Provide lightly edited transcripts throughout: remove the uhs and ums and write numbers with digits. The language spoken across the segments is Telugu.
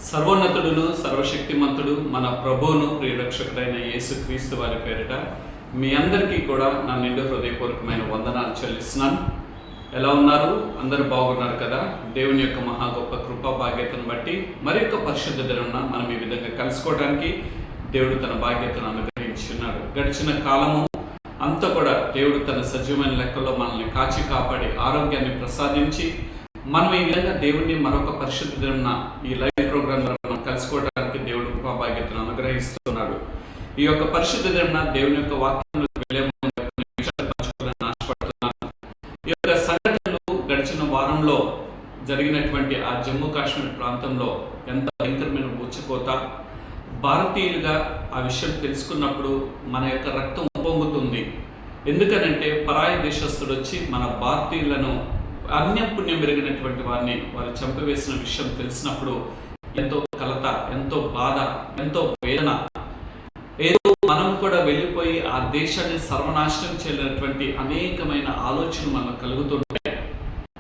సర్వోన్నతుడును సర్వశక్తిమంతుడు మన ప్రభువును ప్రియరక్షకుడైన యేసుక్రీస్తు వారి పేరిట మీ అందరికీ కూడా నా నిండు హృదయపూర్వకమైన వందనాలు చెల్లిస్తున్నాను. ఎలా ఉన్నారు? అందరూ బాగున్నారు కదా? దేవుని యొక్క మహా గొప్ప కృపా భాగ్యతను బట్టి మరి యొక్క పరిశుద్ధ దినమున మనం ఈ విధంగా కలుసుకోవడానికి దేవుడు తన భాగ్యతను అనుగ్రహించున్నాడు. గడిచిన కాలము అంతా కూడా దేవుడు తన సజీవమైన లెక్కలో మనల్ని కాచి కాపాడి ఆరోగ్యాన్ని ప్రసాదించి మనం ఈ విధంగా దేవుడిని మరొక పరిశుద్ధ దినమున ఈ లైవ్ ప్రోగ్రామ్ ద్వారా మనం కలుసుకోవడానికి దేవుడు కృపా భాగ్యతను అనుగ్రహిస్తున్నాడు. ఈ యొక్క పరిశుద్ధ దినమున దేవుని యొక్క వాక్యంలో వెళ్ళే ఆశపడుతున్నాను. ఈ యొక్క సంఘటనలు గడిచిన వారంలో జరిగినటువంటి ఆ జమ్మూ కాశ్మీర్ ప్రాంతంలో ఎంత భయంకరమైన ఊచకోత, భారతీయులుగా ఆ విషయం తెలుసుకున్నప్పుడు మన యొక్క రక్తం ఉప్పొంగుతుంది. ఎందుకనంటే పరాయి దేశస్తుడు వచ్చి మన భారతీయులను అన్యపుణ్యం పెరిగినటువంటి వారిని వారు చంపివేసిన విషయం తెలిసినప్పుడు ఎంతో కలత, ఎంతో బాధ, ఎంతో వేదన. ఏదో మనం కూడా వెళ్ళిపోయి ఆ దేశాన్ని సర్వనాశనం చేయలేనటువంటి అనేకమైన ఆలోచనలు మనకు కలుగుతుంటాయి.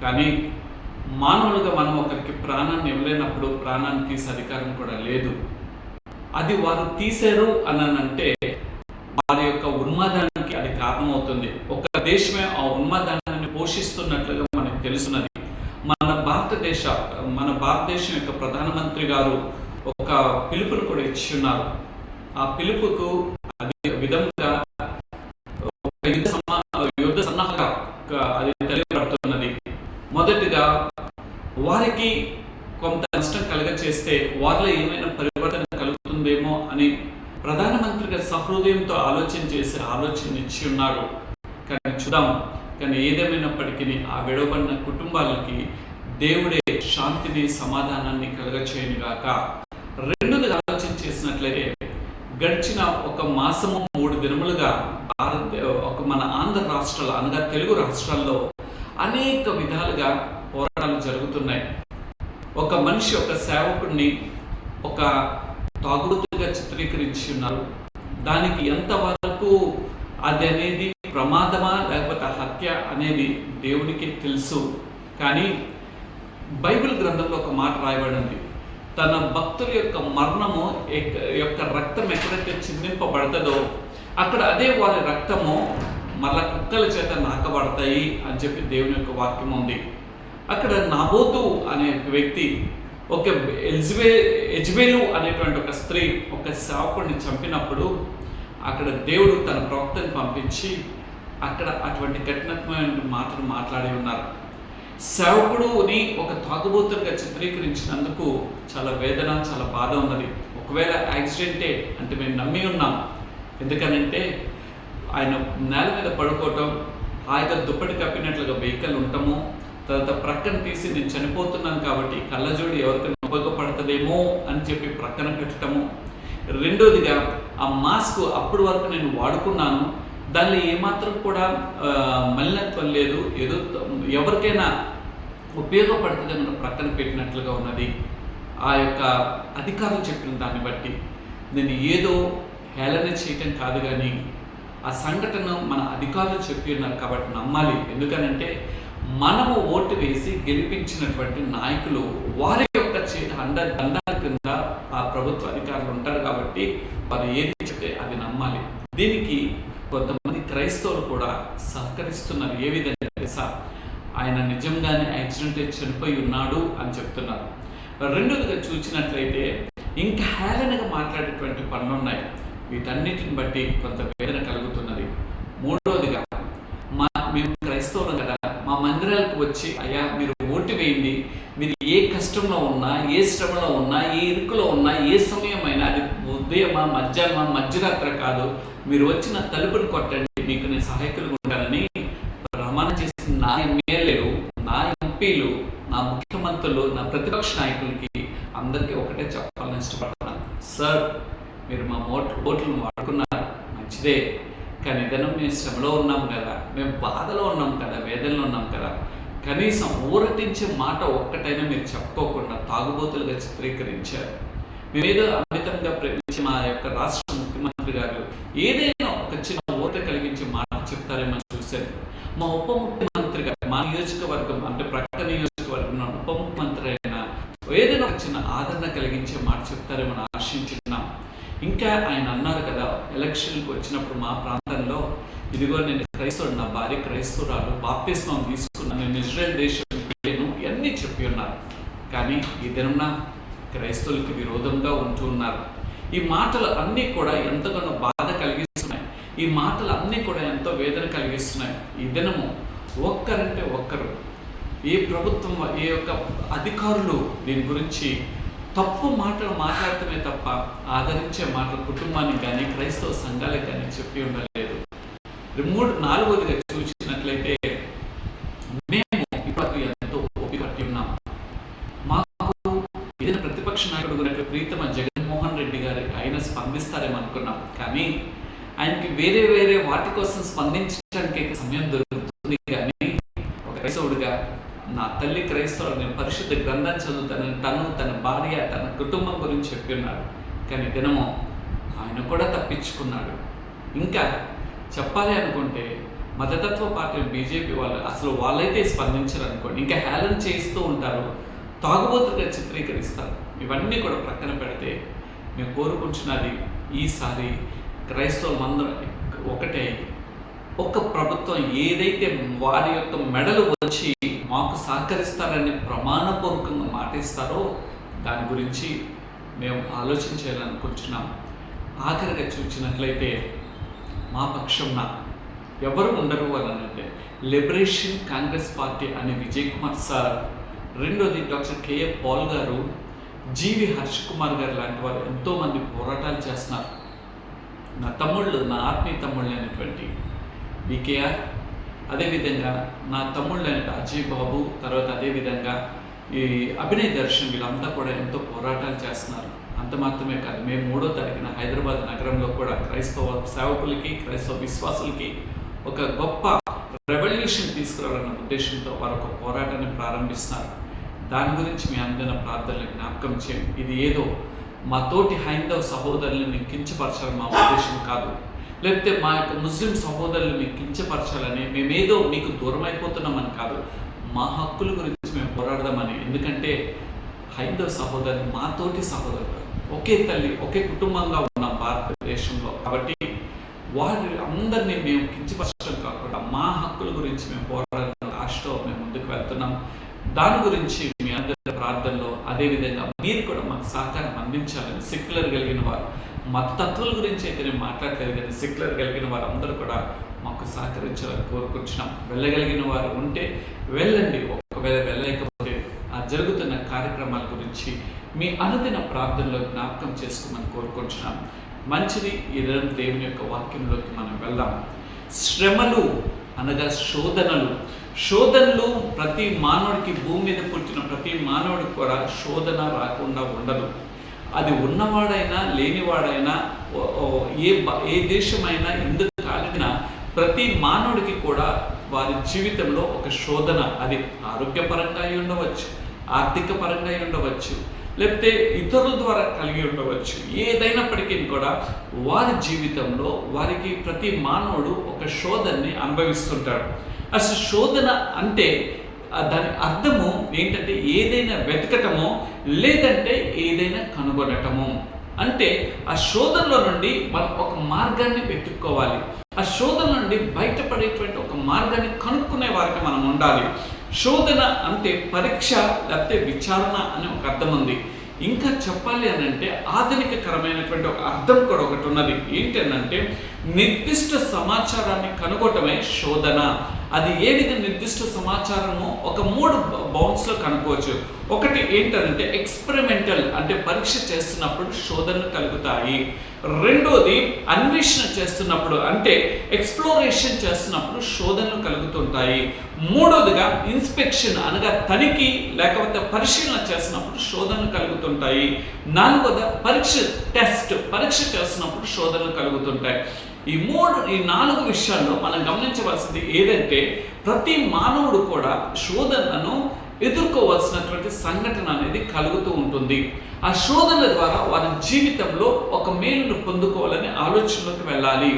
కానీ మానవులుగా మనం ఒకరికి ప్రాణాన్ని ఇవ్వలేనప్పుడు ప్రాణాన్ని తీసే అధికారం కూడా లేదు. అది వారు తీశారు అనంటే వారి యొక్క ఉన్మాదానికి అది కారణమవుతుంది. ఒక దేశమే ఆ ఉన్మాదాన్ని పోషిస్తున్నట్లుగా మనకు తెలుసున్నది. మన భారతదేశం యొక్క ప్రధానమంత్రి గారు ఒక పిలుపును కూడా ఇచ్చి ఉన్నారు. ఆ పిలుపుకు అది విధంగా యుద్ధ సన్నాహంగా అది తెలియబడుతున్నది. మొదటిగా వారికి కొంత నష్టం కలగచేస్తే వారిలో ఏమైనా పరివర్తన కలుగుతుందేమో అని ప్రధానమంత్రిగా సహృదయంతో ఆలోచన ఇచ్చి ఉన్నారు. కానీ చూద్దాం. కానీ ఏదేమైనప్పటికీ ఆ విడవబడిన కుటుంబాలకి దేవుడే శాంతిని, సమాధానాన్ని కలగచేయనుగాక. రెండోదిగా ఆలోచన చేసినట్లయితే గడిచిన ఒక మాసము 3 దినములుగా మన ఆంధ్ర రాష్ట్రాలు అనగా తెలుగు రాష్ట్రాల్లో అనేక విధాలుగా పోరాటాలు జరుగుతున్నాయి. ఒక మనిషి, ఒక సేవకుడిని ఒక తాగుడుగా చిత్రీకరించి ఉన్నారు. దానికి ఎంతవరకు అది అనేది ప్రమాదమా లేకపోతే హత్య అనేది దేవునికి తెలుసు. కానీ బైబిల్ గ్రంథంలో ఒక మాట రాయబడింది. తన భక్తుల యొక్క మరణము యొక్క రక్తం ఎక్కడైతే చిందింపబడతాదో అక్కడ అదే వారి రక్తము మళ్ళా కుక్కల చేత నాకబడతాయి అని చెప్పి దేవుని యొక్క వాక్యం ఉంది. అక్కడ నాబోతు అనే వ్యక్తి ఒక ఎజ్బేలు అనేటువంటి ఒక స్త్రీ ఒక సేవకుడిని చంపినప్పుడు అక్కడ దేవుడు తన ప్రవక్తని పంపించి అక్కడ అటువంటి కఠినమైన మాటలు మాట్లాడి ఉన్నారు. సేవకుడుని ఒక తాగుబోతులుగా చిత్రీకరించినందుకు చాలా వేదన, చాలా బాధ ఉన్నది. ఒకవేళ యాక్సిడెంటే అంటే మేము నమ్మి ఉన్నాం. ఎందుకనంటే ఆయన నేల మీద పడుకోవటం, హాయిగా దుప్పటి కప్పినట్లుగా వెహికల్ ఉండటము, తర్వాత ప్రక్కన తీసి నేను చనిపోతున్నాను కాబట్టి కళ్ళజోడి ఎవరికైనా ఉపయోగపడుతుందేమో అని చెప్పి ప్రక్కన పెట్టడము. రెండోదిగా ఆ మాస్క్ అప్పటి వరకు నేను వాడుకున్నాను, దానిలో ఏమాత్రం కూడా మలినత్వం లేదు, ఏదో ఎవరికైనా ఉపయోగపడుతుందేమో ప్రక్కన పెట్టినట్లుగా ఉన్నది. ఆ యొక్క అధికారులు చెప్పిన దాన్ని బట్టి నేను ఏదో హేళన చేయటం కాదు, కానీ ఆ సంఘటన మన అధికారులు చెప్పి ఉన్నారు కాబట్టి నమ్మాలి. ఎందుకనంటే మనము ఓటు వేసి గెలిపించినటువంటి నాయకులు వారి యొక్క దండాల కింద ఆ ప్రభుత్వ అధికారులు ఉంటారు కాబట్టి వారు ఏది చెప్తే అది నమ్మాలి. దీనికి కొంతమంది క్రైస్తవులు కూడా సహకరిస్తున్నారు. ఏ విధంగా తెలుసా? ఆయన నిజంగానే యాక్సిడెంట్ చనిపోయి ఉన్నాడు అని చెప్తున్నారు. రెండోదిగా చూసినట్లయితే ఇంకా హేళనగా మాట్లాడేటువంటి పనులు ఉన్నాయి. వీటన్నిటిని బట్టి కొంత వేదన కలుగుతున్నది. మూడవదిగా మేము క్రైస్తవులం కదా, మా మందిరాలకు వచ్చి అయ్యా మీరు ఓటు వేయండి, మీరు ఏ కష్టంలో ఉన్నా, ఏ శ్రమలో ఉన్నా, ఏ ఇరుకులో ఉన్నా, ఏ సమయమైనా, అది ఉదయమా మధ్యాహ్నమా మధ్యరాత్రి కాదు, మీరు వచ్చిన తలుపుని కొట్టండి, మీకు నేను సహాయకులుగా ఉంటానని ప్రమాణం చేసిన నా ఎమ్మెల్యేలు, నా ఎంపీలు, నా ముఖ్యమంత్రులు, నా ప్రతిపక్ష నాయకులకి అందరికీ ఒకటే చెప్పాలని ఇష్టపడుతున్నాను. సార్, మీరు మా ఓట్లను వాడుకున్నారు, మంచిదే. కానీ ఏదైనా మేము శ్రమలో ఉన్నాం కదా, మేము బాధలో ఉన్నాం కదా, వేదనలో ఉన్నాం కదా, కనీసం ఊరటించే మాట ఒక్కటైనా మీరు చెప్పుకోకుండా తాగుబోతులుగా చిత్రీకరించారు. మేమేదో అమితంగా ప్రేమించి మా యొక్క రాష్ట్ర ముఖ్యమంత్రి గారు ఏదైనా ఒక చిన్న ఊరట కలిగించే మాట చెప్తారేమో చూశాను. మా ఉప ముఖ్యమంత్రి గారు, మా నియోజకవర్గం అంటే ప్రక్క నియోజకవర్గం ఉప ముఖ్యమంత్రి అయిన ఏదైనా ఒక చిన్న ఆదరణ కలిగించే మాట చెప్తారేమని ఆశించున్నాం. ఇంకా ఆయన అన్నారు కదా, ఎలక్షన్కి వచ్చినప్పుడు మా ప్రాంతంలో ఇదిగో నేను క్రైస్తవుడు, నా భార్య క్రైస్తవురాలు, బాప్తిస్మం తీసుకున్నాను, నేను ఇజ్రాయెల్ దేశం వెళ్ళాను, ఇవన్నీ చెప్పి ఉన్నారు. కానీ ఈ దినమున క్రైస్తవులకి విరోధంగా ఉంటూ ఉన్నారు. ఈ మాటలు అన్నీ కూడా ఎంతగానో బాధ కలిగిస్తున్నాయి. ఈ మాటలు అన్నీ కూడా ఎంతో వేదన కలిగిస్తున్నాయి. ఈ దినము ఒక్కరంటే ఒక్కరు, ఏ ప్రభుత్వం, ఏ యొక్క అధికారులు దీని గురించి తప్పు మాటలు మాట్లాడటమే తప్ప ఆదరించే మాటలు కుటుంబానికి కానీ క్రైస్తవ సంఘాలకు కానీ చెప్పి ఉండలేదు. నాలుగోదిగా చూసినట్లయితే మేము ఇప్పుడు ఎంతో ఓపిక పట్టి ఉన్నాం. మాకు ఏదైనా ప్రతిపక్ష నాయకుడు ప్రీతమ జగన్మోహన్ రెడ్డి గారి ఆయన స్పందిస్తారేమో అనుకున్నాం. కానీ ఆయనకి వేరే వేరే వాటి కోసం స్పందించడానికి సమయం దొరుకుతుంది. కానీ ఒక క్రైస్తవుడిగా నా తల్లి క్రైస్తవుడు, నేను పరిశుద్ధ గ్రంథాన్ని చదువుతానని తన భార్య, తన కుటుంబం గురించి చెప్పి ఉన్నాడు. కానీ దినము ఆయన కూడా తప్పించుకున్నాడు. ఇంకా చెప్పాలి అనుకుంటే మతతత్వ పార్టీ బీజేపీ వాళ్ళు అసలు వాళ్ళైతే స్పందించరు అనుకోండి, ఇంకా హేళన చేస్తూ ఉంటారు, తాగుబోతులుగా చిత్రీకరిస్తారు. ఇవన్నీ కూడా ప్రక్కన పెడితే మేము కోరుకుంటున్నది, ఈసారి క్రైస్తవులందరూ ఒకటే ఒక ప్రభుత్వం ఏదైతే వారి యొక్క మెడలు వచ్చి మాకు సహకరిస్తారని ప్రమాణపూర్వకంగా మాటిస్తారో దాని గురించి మేము ఆలోచించాలనుకుంటున్నాం. ఆఖరిగా చూసినట్లయితే మా పక్షంన ఎవరు ఉండరు అని అంటే లిబరేషన్ కాంగ్రెస్ పార్టీ అనే విజయ్ కుమార్ సార్, రెండోది డాక్టర్ కేఏ పాల్ గారు, జీవి హర్ష్ కుమార్ గారు లాంటి వారు ఎంతోమంది పోరాటాలు చేస్తున్నారు. నా తమ్ముళ్ళు, నా ఆత్మీయ తమ్ముళ్ళు అయినటువంటి వికేఆర్, అదేవిధంగా నా తమ్ముళ్ళు అయిన అజయ్ బాబు, తర్వాత అదేవిధంగా ఈ అభినయ్ దర్శన్, వీళ్ళంతా కూడా ఎంతో పోరాటాలు చేస్తున్నారు. అంత మాత్రమే కాదు, మేము 3వ తారీఖున హైదరాబాద్ నగరంలో కూడా క్రైస్తవ సేవకులకి, క్రైస్తవ విశ్వాసులకి ఒక గొప్ప రెవల్యూషన్ తీసుకురావాలన్న ఉద్దేశంతో వారు ఒక పోరాటాన్ని ప్రారంభిస్తున్నారు. దాని గురించి మీ అందరిన ప్రార్థనలు జ్ఞాపకం చేయండి. ఇది ఏదో మా తోటి హైందవ సహోదరులను కించపరచాలని మా ఉద్దేశం కాదు, లేకపోతే మా యొక్క ముస్లిం సహోదరులు మీకు కించపరచాలని, మేమేదో మీకు దూరం అయిపోతున్నామని కాదు, మా హక్కుల గురించి మేము పోరాడదామని. ఎందుకంటే హైందవ సహోదరులు మా తోటి సహోదరులు, ఒకే తల్లి, ఒకే కుటుంబంగా ఉన్న భారతదేశంలో. కాబట్టి వారి అందరినీ మేము కించపరచడం కాకుండా మా హక్కుల గురించి మేము పోరాడాలని ఆశతో మేము ముందుకు వెళ్తున్నాం. దాని గురించి మీ అందరి ప్రార్థనలో, అదేవిధంగా మీరు కూడా మాకు సహకారం అందించాలని, సెక్యులర్ కలిగిన వారు, మతతత్వాల గురించి అయితే నేను మాట్లాడలేదు కానీ సెక్యులర్ కలిగిన వారు అందరూ కూడా మాకు సహకరించాలని కోరుకుంటున్నాం. వెళ్ళగలిగిన వారు ఉంటే వెళ్ళండి, ఒకవేళ వెళ్ళలేకపోతే ఆ జరుగుతున్న కార్యక్రమాల గురించి మీ అనుదిన ప్రార్థనలో జ్ఞాపకం చేసుకోమని కోరుకుంటున్నాం. మంచిది, ఈ రోజు దేవుని యొక్క వాక్యంలోకి మనం వెళ్దాం. శ్రమలు అనగా శోధనలు ప్రతి మానవుడికి, భూమి మీద పుట్టిన ప్రతి మానవుడికి కూడా శోధన రాకుండా ఉండదు. అది ఉన్నవాడైనా లేనివాడైనా, ఏ దేశమైనా, ఎందుకు కాలినా ప్రతి మానవుడికి కూడా వారి జీవితంలో ఒక శోధన, అది ఆరోగ్యపరంగా అయి ఉండవచ్చు, ఆర్థిక పరంగా అయి ఉండవచ్చు, లేకపోతే ఇతరుల ద్వారా కలిగి ఉండవచ్చు. ఏదైనప్పటికీ కూడా వారి జీవితంలో వారికి ప్రతి మానవుడు ఒక శోధనని అనుభవిస్తుంటాడు. అసలు శోధన అంటే దాని అర్థము ఏంటంటే ఏదైనా వెతకటమో లేదంటే ఏదైనా కనుగొనటము. అంటే ఆ శోధనలో నుండి మనం ఒక మార్గాన్ని వెతుక్కోవాలి. ఆ శోధన నుండి బయటపడేటువంటి ఒక మార్గాన్ని కనుక్కునే వారికి మనం ఉండాలి. శోధన అంటే పరీక్ష లేకపోతే విచారణ అనే ఒక అర్థం ఉంది. ఇంకా చెప్పాలి అని అంటే ఆధునికకరమైనటువంటి ఒక అర్థం కూడా ఒకటి ఉన్నది. ఏంటంటే నిర్దిష్ట సమాచారాన్ని కనుగొనటమే శోధన. అది ఏ విధంగా నిర్దిష్ట సమాచారము ఒక 3 బౌండ్స్లో కనుక్కోవచ్చు. ఒకటి ఏంటంటే ఎక్స్పెరిమెంటల్, అంటే పరీక్ష చేస్తున్నప్పుడు శోధనలు కలుగుతాయి. రెండోది అన్వేషణ చేస్తున్నప్పుడు, అంటే ఎక్స్ప్లోరేషన్ చేస్తున్నప్పుడు శోధనలు కలుగుతుంటాయి. మూడోదిగా ఇన్స్పెక్షన్ అనగా తనిఖీ లేకపోతే పరిశీలన చేస్తున్నప్పుడు శోధనలు కలుగుతుంటాయి. నాలుగోది పరీక్ష చేస్తున్నప్పుడు శోధనలు కలుగుతుంటాయి. ఈ 4 విషయాల్లో మనం గమనించవలసింది ఏదంటే ప్రతి మానవుడు కూడా శోధనను ఎదుర్కోవాల్సినటువంటి సంఘటన అనేది కలుగుతూ ఉంటుంది. ఆ శోధనల ద్వారా వారి జీవితంలో ఒక మేలును పొందుకోవాలనే ఆలోచనలోకి వెళ్ళాలి.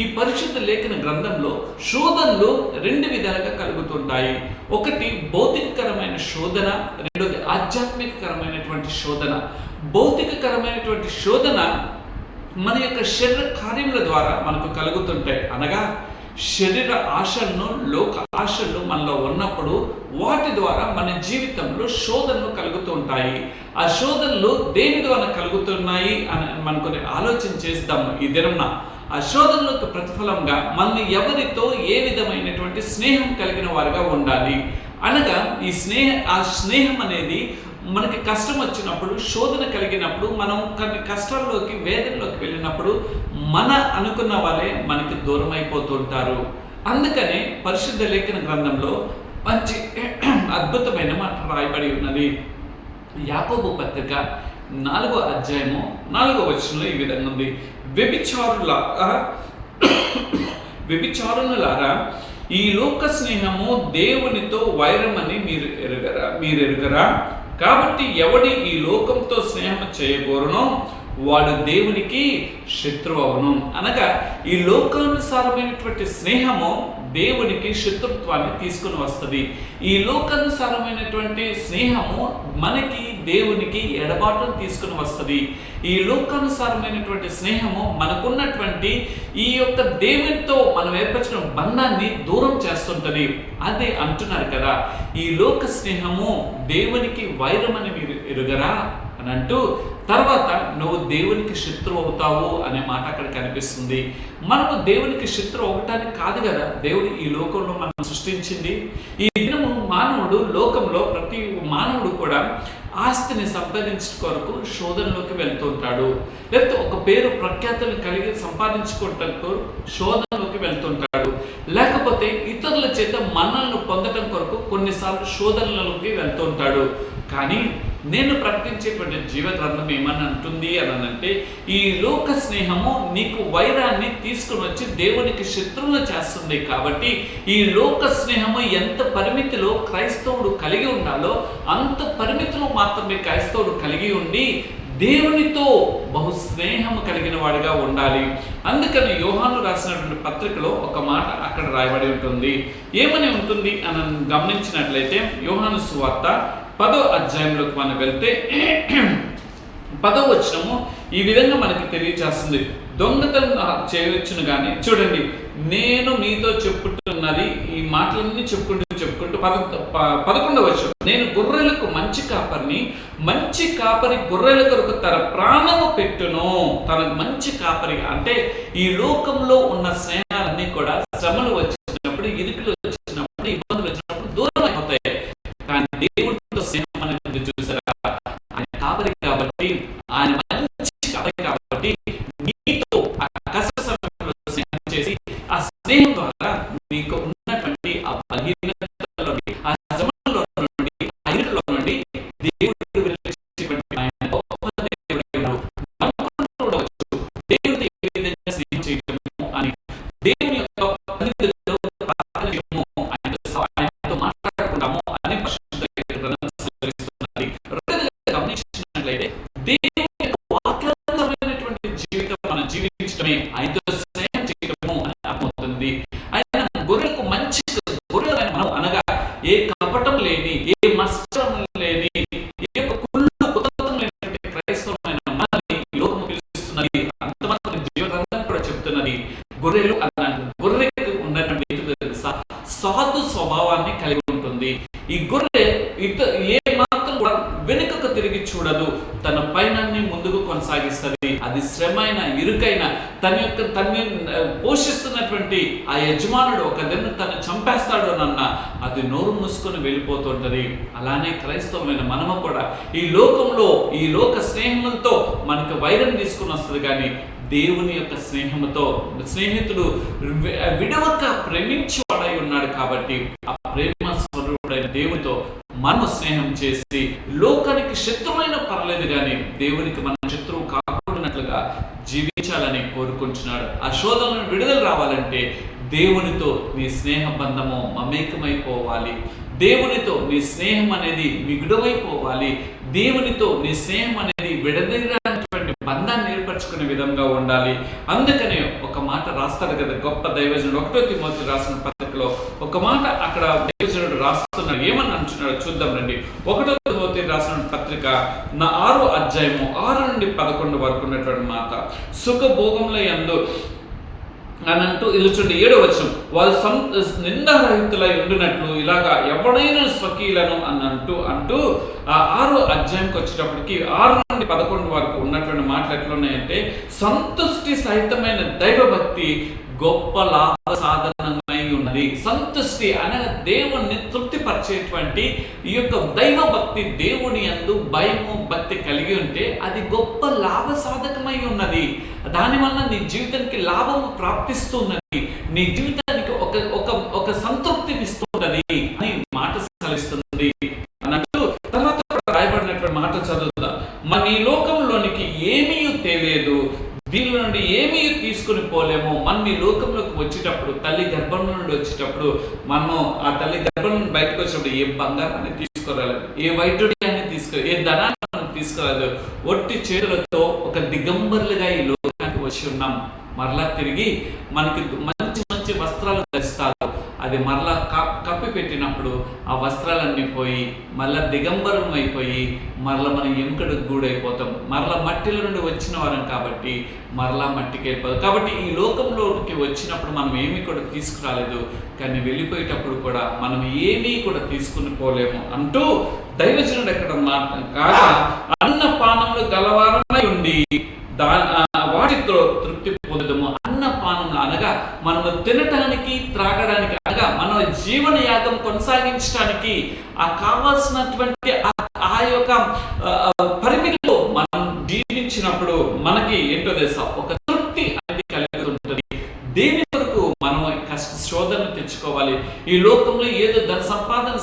ఈ పరిశుద్ధ లేఖన గ్రంథంలో శోధనలు రెండు విధాలుగా కలుగుతుంటాయి. ఒకటి భౌతికకరమైన శోధన, రెండోది ఆధ్యాత్మికకరమైనటువంటి శోధన. భౌతికకరమైనటువంటి శోధన మన యొక్క శరీర కార్యముల ద్వారా మనకు కలుగుతుంటాయి. అనగా శరీర ఆశలను, లోక ఆశలు మనలో ఉన్నప్పుడు వాటి ద్వారా మన జీవితంలో శోధనలు కలుగుతూ ఉంటాయి. ఆ శోధనలు దేని ద్వారా కలుగుతున్నాయి అని మనం కొన్ని ఆలోచన చేస్తాము ఈ దినంన. ఆ శోధనలకు ప్రతిఫలంగా మనం ఎవరితో ఏ విధమైనటువంటి స్నేహం కలిగిన వారుగా ఉండాలి. అనగా ఆ స్నేహం అనేది మనకి కష్టం వచ్చినప్పుడు, శోధన కలిగినప్పుడు, మనం కొన్ని కష్టాల్లోకి, వేదనలోకి వెళ్ళినప్పుడు మన అనుకున్న వాళ్ళే మనకి దూరం అయిపోతుంటారు. అందుకనే పరిశుద్ధ లేఖన గ్రంథంలో మంచి అద్భుతమైన మాట రాయబడి ఉన్నది. యాకోబు పత్రిక 4వ అధ్యాయము 4వ వచనంలో ఈ విధంగా ఉంది. వ్యభిచారులారా, ఈ లోక స్నేహము దేవునితో వైరమని మీరు ఎరుగరా? కాబట్టి ఎవడి ఈ లోకంతో స్నేహం చేయగోరునో వాడు దేవునికి శత్రువు అవును. అనగా ఈ లోకానుసారమైనటువంటి స్నేహము దేవునికి శత్రుత్వాన్ని తీసుకుని వస్తుంది. ఈ లోకానుసారమైనటువంటి స్నేహము మనకి దేవునికి ఎడబాటును తీసుకుని వస్తుంది. ఈ లోకానుసారమైనటువంటి స్నేహము మనకున్నటువంటి ఈ యొక్క దేవునితో మనం ఏర్పరిచిన బంధాన్ని దూరం చేస్తుంటది. అదే అంటున్నారు కదా, ఈ లోక స్నేహము దేవునికి వైరమని మీరు ఎరుగరా అని అంటూ తర్వాత నువ్వు దేవునికి శత్రువు అవుతావు అనే మాట అక్కడ కనిపిస్తుంది. మనము దేవునికి శత్రువు అవటానికి కాదు కదా దేవుడు ఈ లోకంలో మనం సృష్టించింది. ఈ దినము మానవుడు, లోకంలో ప్రతి మానవుడు కూడా ఆస్తిని సంపాదించడం కొరకు శోధనలోకి వెళ్తుంటాడు. లేకపోతే ఒక పేరు ప్రఖ్యాతులు కలిగి సంపాదించుకోవటంతో శోధనలోకి వెళ్తుంటాడు. లేకపోతే ఇతరుల చేత మన్నలను పొందటం కొరకు కొన్నిసార్లు శోధనలోకి వెళ్తుంటాడు. కానీ నేను ప్రకటించేటువంటి జీవ గ్రంథం ఏమని అంటుంది అని అంటే, ఈ లోక స్నేహము నీకు వైరాన్ని తీసుకుని వచ్చి దేవునికి శత్రువులు చేస్తుంది. కాబట్టి ఈ లోక స్నేహము ఎంత పరిమితిలో క్రైస్తవుడు కలిగి ఉండాలో అంత పరిమితిలో మాత్రమే క్రైస్తవుడు కలిగి ఉండి దేవునితో బహు స్నేహం కలిగిన వాడిగా ఉండాలి. అందుకని యోహాను రాసినటువంటి పత్రికలో ఒక మాట అక్కడ రాయబడి ఉంటుంది. ఏమని ఉంటుంది అని గమనించినట్లయితే, యోహాను సువార్త 10వ అధ్యాయంలోకి మనం వెళ్తే 10వ వచనము ఈ విధంగా మనకి తెలియజేస్తుంది. దొంగతనం చేయవచ్చును కానీ, చూడండి, నేను మీతో చెప్పుతున్నది ఈ మాటలన్నీ చెప్పుకుంటూ 11వ వచనం, నేను గొర్రెలకు మంచి కాపరిని, మంచి కాపరి గొర్రెల కొరకు తన ప్రాణము పెట్టును. తన మంచి కాపరి అంటే ఈ లోకంలో ఉన్న స్నేహాలన్నీ కూడా శ్రమలు వచ్చినప్పుడు, ఇరుకులు వచ్చినప్పుడు, ఇబ్బందులు వచ్చినప్పుడు దూరం అయిపోతాయి. కానీ దేవుడితో స్నేహం అనేది చూసారా, ఆయన కాపరి కాబట్టి, ఆయన మంచి కాపరి కాబట్టి నీతో ఆ కష్ట సమయంలో స్నేహం చేసి ఆ స్నేహం ద్వారా నీకు ఉన్నటువంటి ఆ బలహీనతలో నుండి, ఆ శ్రమలో నుండి, ఆ ఇరుకులో నుండి దేవుడు వెలిగించేటువంటి ఆయన గొప్ప దేవుడు. దేవుడితో ఏ విధంగా స్నేహం చేయటము అని, దేవుని యొక్క సన్నిధిలో ప్రార్థన చేయటము, ఆయనతో మాట్లాడుకుంటాము అని పరిశుద్ధ గ్రంథం సెలవిస్తున్నది. గమనించినట్లయితే దేవుని యొక్క వాక్యానుసారమైనటువంటి జీవితం మనం జీవించడమే ఆయనతో స్నేహం చేయటము అని అర్థమవుతుంది. ఆయన గొర్రెలకు మంచి గొర్రెలు మనం అనగా ఏ కపటం లేని, ఏ మస్తం లేని, ఏ కుళ్ళు కుతంత్రం లేనటువంటి క్రైస్తవమైన మనల్ని లోకము పిలుస్తున్నది. అంతమాత్రం జీవగ్రంథం కూడా చెప్తున్నది. గొర్రెలు అన్నాడు, గొర్రెకు ఉన్నటువంటి సాధు స్వభావాన్ని కలిగి ఉంటుంది. ఈ గొర్రె ఏ మాత్రం కూడా వెనుకకు తిరిగి చూడదు, తన పయనాన్ని ముందుకు కొనసాగిస్తుంది. అది శ్రమైన, ఇరుకైన, తన్ని పోషిస్తున్నటువంటి ఆ యజమానుడు ఒక దిన తను చంపేస్తాడు అన్న అది నోరు మూసుకొని వెళ్ళిపోతుంటది. అలానే క్రైస్తవమైన మనము కూడా ఈ లోకంలో ఈ లోక స్నేహములతో మనకు వైరం తీసుకుని వస్తుంది. కానీ దేవుని యొక్క స్నేహముతో స్నేహితుడు విడవక ప్రేమించేవాడై ఉన్నాడు. కాబట్టి ఆ ప్రేమ స్వరూపుడైన దేవునితో మనం స్నేహం చేసి లోకానికి శత్రువైన పర్లేదు కానీ దేవునికి మనం శత్రువు కాకూడనట్లుగా జీవించాలని కోరుకుంటున్నాడు. ఆ శోధనను విడుదల రావాలంటే దేవునితో నీ స్నేహ బంధము మమేకమైపోవాలి. దేవునితో నీ స్నేహం అనేది మిగుడమైపోవాలి. దేవునితో నీ స్నేహం అనేది విడదీయనటువంటి బంధాన్ని ఏర్పరచుకోవాలి. భద్రపరుచుకునే విధంగా ఉండాలి. అందుకనే ఒక మాట రాస్తాడు కదా గొప్ప దైవజనుడు, 1 తిమోతి రాసిన పత్రికలో ఒక మాట అక్కడ దైవజనుడు రాస్తున్నాడు. ఏమని అంటున్నాడు చూద్దాం రండి. 1 తిమోతి రాసిన పత్రిక 6వ అధ్యాయము 6 నుండి 11 వరకు ఉన్నటువంటి మాట, సుఖభోగముల యందు అని అంటూ ఇది చూడండి 7వ వచనం, వారు నిందారహితులై ఉండినట్లు ఇలాగా ఎవడైనా స్వకీయులను అని అంటూ ఆ 6వ అధ్యాయంకి వచ్చేటప్పటికి 6 నుండి 11 వరకు ఉన్నటువంటి మాటలు ఎట్లున్నాయంటే, సంతుష్టి సహితమైన దైవభక్తి గొప్ప లాభ సాధనమై ఉన్నది. సంతుష్టి అనగా దేవుణ్ణి తృప్తిపరిచేటువంటి ఈ యొక్క దైవభక్తి, దేవుని యందు భయము భక్తి కలిగి ఉంటే అది గొప్ప లాభ సాధకమై ఉన్నది. దానివల్ల నీ జీవితానికి లాభము ప్రాప్తిస్తున్నది, నీ జీవితానికి ఒక సంతృప్తిని ఇస్తున్నది అని మాట సెలవిస్తుంది అన్నట్టు. తర్వాత రాయబడినటువంటి మాట చదువుతా, మన ఈ లోకంలోనికి ఏమీ తెలియదు, దీని నుండి ఏమీ తీసుకుని పోలేము. మనం ఈ లోకంలోకి వచ్చేటప్పుడు, తల్లి గర్భం నుండి వచ్చేటప్పుడు, మనం ఆ తల్లి గర్భం నుండి బయటకు వచ్చినప్పుడు ఏ బంగారాన్ని తీసుకురాలేదు, ఏ వైద్యుడిని తీసుకురాలేదు, ఏ ధనాన్ని మనం తీసుకురాలేదు. ఒట్టి చేతులతో ఒక దిగంబరులుగా ఈ లోకానికి వచ్చి ఉన్నాం. మరలా తిరిగి మనకి మంచి మంచి వస్త్రాలు ధరిస్తారు. అది మరలా కప్పి పెట్టినప్పుడు ఆ వస్త్రాలన్నీ పోయి మరలా దిగంబరం అయిపోయి మరలా మనం ఎముకడికి గూడైపోతాం. మరలా మట్టిలో నుండి వచ్చిన వారం కాబట్టి మరలా మట్టికి వెళ్ళిపోతాం. కాబట్టి ఈ లోకంలోకి వచ్చినప్పుడు మనం ఏమీ కూడా తీసుకురాలేదు, కానీ వెళ్ళిపోయేటప్పుడు కూడా మనం ఏమీ కూడా తీసుకుని పోలేము అంటూ దైవజనుడు ఎక్కడ కాగా అన్నపానములు గలవారమై ఉండి వాటితో తృప్తి పొందడము. అన్నపానములు అనగా మనము తినటానికి త్రాగడానికి అనగా మన జీవన యాగం కొనసాగించడానికి ఆ కావాల్సినటువంటి ఆ యొక్క పరిమితిలో మనం జీవించినప్పుడు మనకి ఏంటో తెలుసా, ఒక తృప్తి అనేది కలుగుతుంటుంది. దేని వరకు మనం కష్ట శోధన తెచ్చుకోవాలి. ఈ లోకంలో ఏదో ధన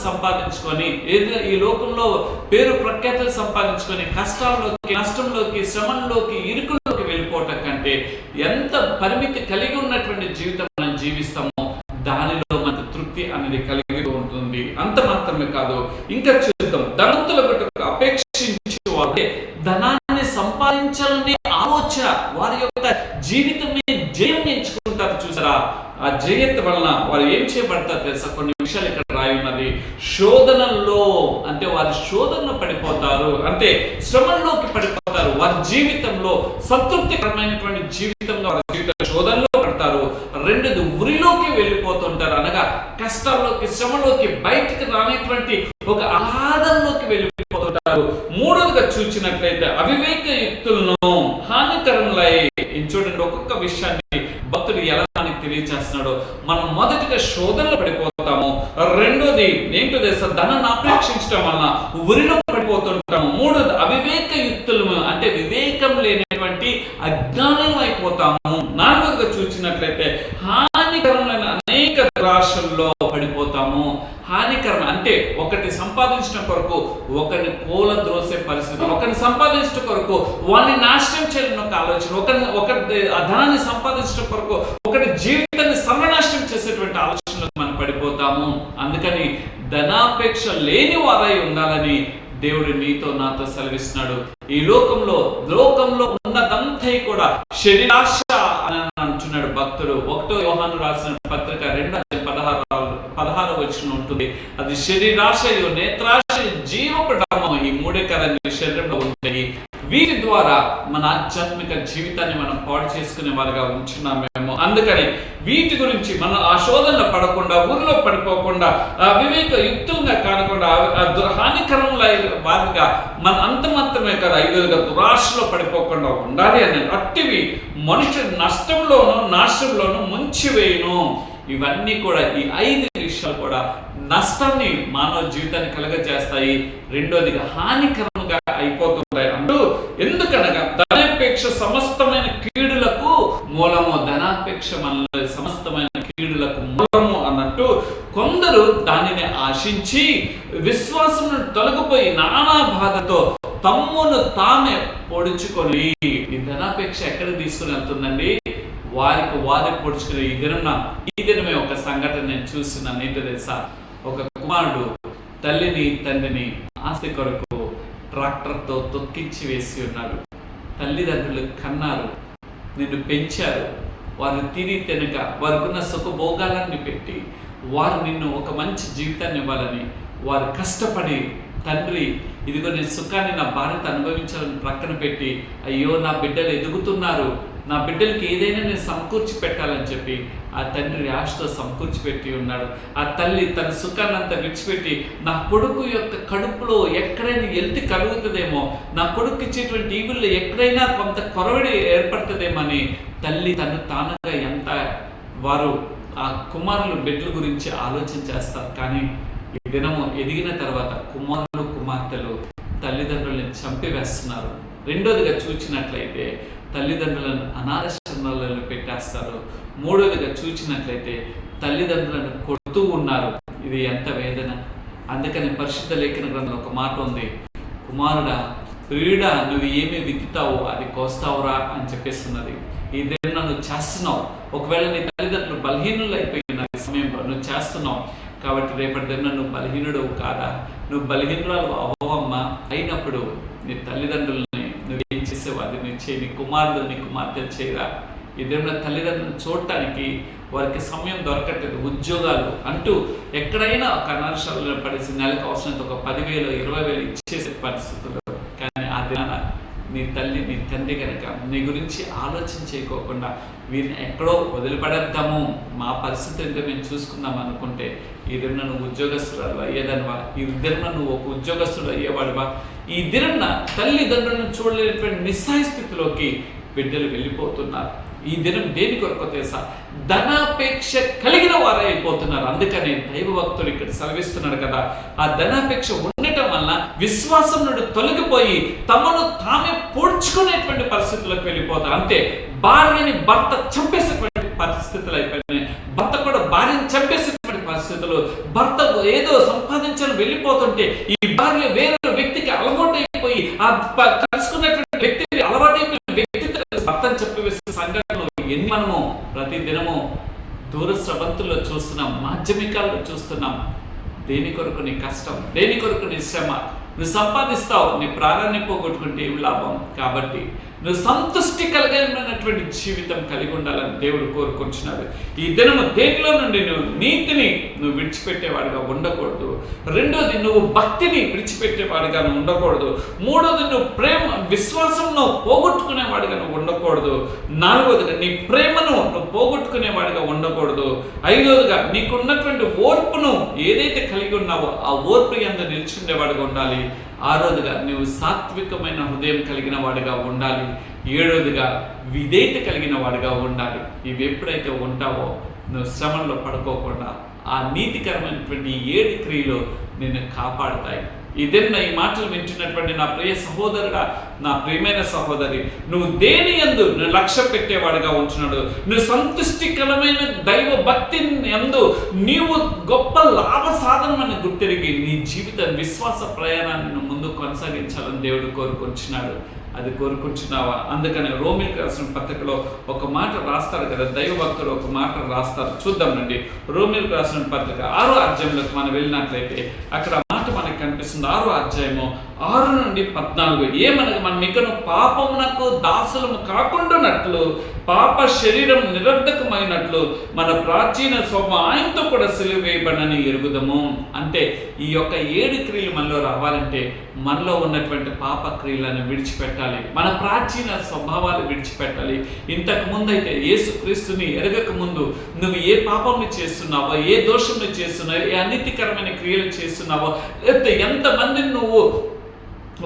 సంపాదించుకొని, ఏదో ఈ లోకంలో పేరు ప్రఖ్యాతులు సంపాదించుకొని కష్టాల్లోకి, నష్టంలోకి, శ్రమంలోకి, ఇరుకుల్లోకి వెళ్ళిపోవటం కంటే ఎంత పరిమితి కలిగి ఉన్నటువంటి జీవితం మనం జీవిస్తామో దానిలో మనకు తృప్తి అనేది కలిగి ఉంటుంది. అంత మాత్రమే కాదు, ఇంకా చూద్దాం, ధనవంతుల కొరకు అపేక్షించే వారే ధనాన్ని సంపాదించాలనే ఆలోచన వారి యొక్క జీవితం జయం ఎంచుకుంటారు. చూసారా, ఆ జయత వలన వారు ఏం చేయబడతారు తెలుసా? కొన్ని విషయాలు ఇక్కడ రాయి ఉన్నది. శోధనల్లో అంటే వారి శోధనలో పడిపోతారు, అంటే శ్రమంలోకి పడిపోతారు. వారి జీవితంలో సంతృప్తికరమైనటువంటి జీవితంలో వారి జీవిత శోధనలో పడతారు. రెండోది ఉరిలోకి వెళ్ళిపోతుంటారు, అనగా కష్టాల్లోకి, శ్రమలోకి బయటికి రానటువంటి ఒక ఆనందంలోకి వెళ్ళిపోతుంటారు. మూడోదిగా చూసినట్లయితే అవివేక యుక్తులను హానికరములై. చూడండి, ఒక్కొక్క విషయాన్ని భక్తుడు ఎలా తెలియజేస్తున్నాడో. మనం మొదటిగా శోధనలో పడిపోతాము. రెండోది ఏంటో తెలుసా, ధనాన్ని అపేక్షించడం వలన ఉరిలో పడిపోతుంటాము. మూడోది అవివేక యుక్తులు అంటే వివేకం లేనటువంటి అజ్ఞానం అయిపోతాము. నాలుగోదిగా చూసినట్లయితే హానికరమైన అనేక దురాశల్లో పడిపోతాము. హానికరం అంటే ఒకటి సంపాదించడం కొరకు ఒకరిని కూలద్రోసే పరిస్థితి, ఒకరిని సంపాదించడం కొరకు వాడిని నాశనం చేయాలని ఒక ఆలోచన, ఒకరి ధనాన్ని సంపాదించడం కొరకు ఒకటి జీవితాన్ని సర్వనాశనం చేసేటువంటి ఆలోచనలకు మనం పడిపోతాము. అందుకని ధనాపేక్ష లేని వారై ఉండాలని దేవుడు నీతో నాతో సెలవిస్తున్నాడు. ఈ లోకంలో ఉన్నదంతా కూడా శరీరాశ అని అంటున్నాడు భక్తుడు. 1 యోహాను రాసిన పత్రిక 2:16 వచనం ఉంటుంది. అది శరీరాశయు, నేత్రాశయు, జీవపు డామము, ఈ మూడే కదండి శరీరంలో ఉంటాయి. వీటి ద్వారా మన ఆధ్యాత్మిక జీవితాన్ని మనం పాడు చేసుకునే వారిగా ఉంచున్నామేమో. అందుకని వీటి గురించి మనం ఆ శోధనలో పడకుండా, ఊరిలో పడిపోకుండా, వివేక యుక్తంగా కానకుండా, హానికరముల వారిగా మన అంత మాత్రమే కదా, ఐదుగా దురాశలో పడిపోకుండా ఉండాలి అని. అట్టివి మనుషులు నష్టంలోనూ నాశనంలోనూ ముంచివేయును. ఇవన్నీ కూడా, ఈ 5 విషయాలు కూడా నష్టాన్ని మానవ జీవితాన్ని కలుగజేస్తాయి. రెండోదిగా హానికరంగా అయిపోతుంటాయి అంటూ. ఎందుకనగా ధనాపేక్ష సమస్తమైన కీడులకు మూలము. ధనాపేక్ష మనలో సమస్తమైన కీడులకు మూలము అన్నట్టు కొందరు దానిని ఆశించి విశ్వాసం తొలగిపోయి నానా బాధతో తమ్మును తామే పొడుచుకొని, ఈ ధనాపేక్ష ఎక్కడికి తీసుకుని వెళ్తుందండి? వారి పొడుచుకునే ఈ దినమే ఒక సంఘటన నేను చూస్తున్నాను. ఏంటో తెలుసా, ఒక కుమారుడు తల్లిని తండ్రిని ఆస్తి కొరకు ట్రాక్టర్తో తొక్కించి వేసి ఉన్నాడు. తల్లిదండ్రులు కన్నారు, నిన్ను పెంచారు, వారు తిని తినక వారికున్న సుఖభోగాలన్నీ పెట్టి వారు నిన్ను ఒక మంచి జీవితాన్ని ఇవ్వాలని వారు కష్టపడి, తండ్రి ఇదిగో నేను సుఖాన్ని నా భార్యతో అనుభవించాలని ప్రక్కన పెట్టి, అయ్యో నా బిడ్డలు ఎదుగుతున్నారు, నా బిడ్డలకి ఏదైనా నేను సమకూర్చి పెట్టాలని చెప్పి ఆ తండ్రి ఆశతో సమకూర్చి పెట్టి ఉన్నాడు. ఆ తల్లి తన సుఖాన్ని అంతా విడిచిపెట్టి, నా కొడుకు యొక్క కడుపులో ఎక్కడైనా ఎల్తి కలుగుతుందేమో, నా కొడుకు ఇచ్చేటువంటి ఈవుల్లో ఎక్కడైనా కొంత కొరవడి ఏర్పడుతుందేమో అని తల్లి తను తానుగా ఎంత వారు ఆ కుమారులు బిడ్డల గురించి ఆలోచన చేస్తారు. కానీ ఈ దినము ఎదిగిన తర్వాత కుమారులు కుమార్తెలు తల్లిదండ్రులను చంపివేస్తున్నారు. రెండోదిగా చూచినట్లయితే తల్లిదండ్రులను అనాథాశ్రమాలలో పెట్టేస్తారు. మూడోదిగా చూచినట్లయితే తల్లిదండ్రులను కొడుతూ ఉన్నారు. ఇది ఎంత వేదన! అందుకని పరిశుద్ధ లేఖన గ్రంథంలో ఒక మాట ఉంది, కుమారుడా ప్రియుడా నువ్వు ఏమి విత్తుతావో అది కోస్తావురా అని చెప్పేస్తున్నది. ఈ దినం నువ్వు చేస్తున్నావు. ఒకవేళ నీ తల్లిదండ్రులు బలహీనులు అయిపోయిన సమయంలో నువ్వు చేస్తున్నావు కాబట్టి రేపటి దిన నువ్వు బలహీనుడు కాదా? నువ్వు బలహీనురాలు అవ్వమ్మా. అయినప్పుడు నీ తల్లిదండ్రులని నువ్వేం చేసేవా అది నువ్వు చేయి. నీ కుమారుడు నీ కుమార్తెలు చేయరా? ఈ దిన తల్లిదండ్రులను చూడటానికి వారికి సమయం దొరకట్లేదు. ఉద్యోగాలు అంటూ ఎక్కడైనా ఒక అనర్షాలలో పడేసి నెలకు అవసరంతో ఒక 10,000 20,000 ఇచ్చేసే పరిస్థితులు. కానీ ఆ దినాన నీ తల్లి నీ తండ్రి కనుక నీ గురించి ఆలోచన చేయకోకుండా వీరిని ఎక్కడో వదిలిపడేద్దాము, మా పరిస్థితి ఏంటో మేము చూసుకుందాం అనుకుంటే ఈ దిన నువ్వు ఉద్యోగస్తురాలు అయ్యేదనివా? ఈ దిన నువ్వు ఒక ఉద్యోగస్తుడు అయ్యేవాడువా? ఈ దిన తల్లిదండ్రులను చూడలేనటువంటి నిస్సాయ స్థితిలోకి బిడ్డలు వెళ్ళిపోతున్నారు. ఈ దినం దేని కొరకు తెలుసా? ధనాపేక్ష కలిగిన వారు అయిపోతున్నారు. అందుకనే దైవ భక్తుడు ఇక్కడ సెలవిస్తున్నాడు కదా, ఆ ధనాపేక్ష ఉండటం వల్ల విశ్వాసం నుండి తొలగిపోయి తమను తామే పోడ్చుకునేటువంటి పరిస్థితులకు వెళ్ళిపోతారు. అంతే, భార్యని భర్త చంపేసేటువంటి పరిస్థితులు అయిపోయినాయి. భర్త కూడా భార్యని చంపేసేటువంటి పరిస్థితులు. భర్త ఏదో సంపాదించాలని వెళ్ళిపోతుంటే ఈ భార్య వేరే వ్యక్తికి అలవాటైపోయి ఆ కలుసుకున్నటువంటి వ్యక్తికి అలవాటైపోయిన వ్యక్తితో భర్తను చెప్పివేసే సంఘటనలు ఎన్ని మనము ప్రతి దినము దూర స్రవంతుల్లో చూస్తున్నాం, మాధ్యమికాల్లో చూస్తున్నాం. దేని కొరకు నీ కష్టం, దేని కొరకు నీ శ్రమ? నువ్వు సంపాదిస్తావు, నీ ప్రాణాన్ని పోగొట్టుకుంటే ఏం లాభం? కాబట్టి నువ్వు సంతుష్టి కలిగినటువంటి జీవితం కలిగి ఉండాలని దేవుడు కోరుకుంటున్నాడు. ఈ దినము దేనిలో నుండి నువ్వు నీతిని నువ్వు విడిచిపెట్టేవాడిగా ఉండకూడదు. రెండోది, నువ్వు భక్తిని విడిచిపెట్టేవాడిగా నువ్వు ఉండకూడదు. మూడోది, నువ్వు ప్రేమ విశ్వాసంను పోగొట్టుకునేవాడిగా నువ్వు ఉండకూడదు. నాలుగోదిగా, నీ ప్రేమను నువ్వు పోగొట్టుకునేవాడిగా ఉండకూడదు. ఐదోదిగా, నీకున్నటువంటి ఓర్పును ఏదైతే కలిగి ఉన్నావో ఆ ఓర్పు యందు నిల్చుండేవాడిగా ఉండాలి. ఆరోదిగా, నువ్వు సాత్వికమైన హృదయం కలిగిన వాడిగా ఉండాలి. ఏడోదిగా, విధేయత కలిగిన వాడిగా ఉండాలి. ఇవి ఎప్పుడైతే ఉంటావో నువ్వు శ్రమంలో పడుకోకుండా ఆ నీతికరమైనటువంటి 7 క్రియలు నిన్ను కాపాడుతాయి. ఇదన్న ఈ మాటలు వింటున్నటువంటి నా ప్రియ సహోదరుడా, నా ప్రియమైన సహోదరి, నువ్వు దేని యందు నువ్వు లక్ష్య పెట్టేవాడుగా ఉంటున్నాడు. నువ్వు సంతుష్టికరమైన దైవ భక్తి యందు నీవు గొప్ప లాభ సాధనమని గుర్తిరిగి నీ జీవిత విశ్వాస ప్రయాణాన్ని నువ్వు ముందు కొనసాగించాలని దేవుడు కోరుకుంటున్నాడు. అది కోరుకుంటున్నావా? అందుకని రోమిలకు రాసిన పత్రికలో ఒక మాట రాస్తారు కదా, దైవ భక్తులు ఒక మాట రాస్తారు. చూద్దామండి. రోమిలకు రాసిన పత్రిక 6వ అధ్యాయంలోకి మనం వెళ్ళినట్లయితే అక్కడ మాట మనకు కనిపిస్తుంది. 6వ అధ్యాయము 6 నుండి 14. ఏమనగా మనం ఇకను పాపమునకు దాసులము కాకుండానట్లు పాప శరీరం నిరర్ధకమైనట్లు మన ప్రాచీన స్వభావం ఆయనతో కూడా సిలువ వేయబడని ఎరుగుదము. అంటే ఈ యొక్క 7 క్రియలు మనలో రావాలంటే మనలో ఉన్నటువంటి పాప క్రియలను విడిచిపెట్టాలి, మన ప్రాచీన స్వభావాలు విడిచిపెట్టాలి. ఇంతకు ముందు అయితే యేసుక్రీస్తుని ఎరగక ముందు నువ్వు ఏ పాపము చేస్తున్నావో, ఏ దోషము చేస్తున్నావో, ఏ అనీతికరమైన క్రియలు చేస్తున్నావో, లేకపోతే ఎంతమందిని నువ్వు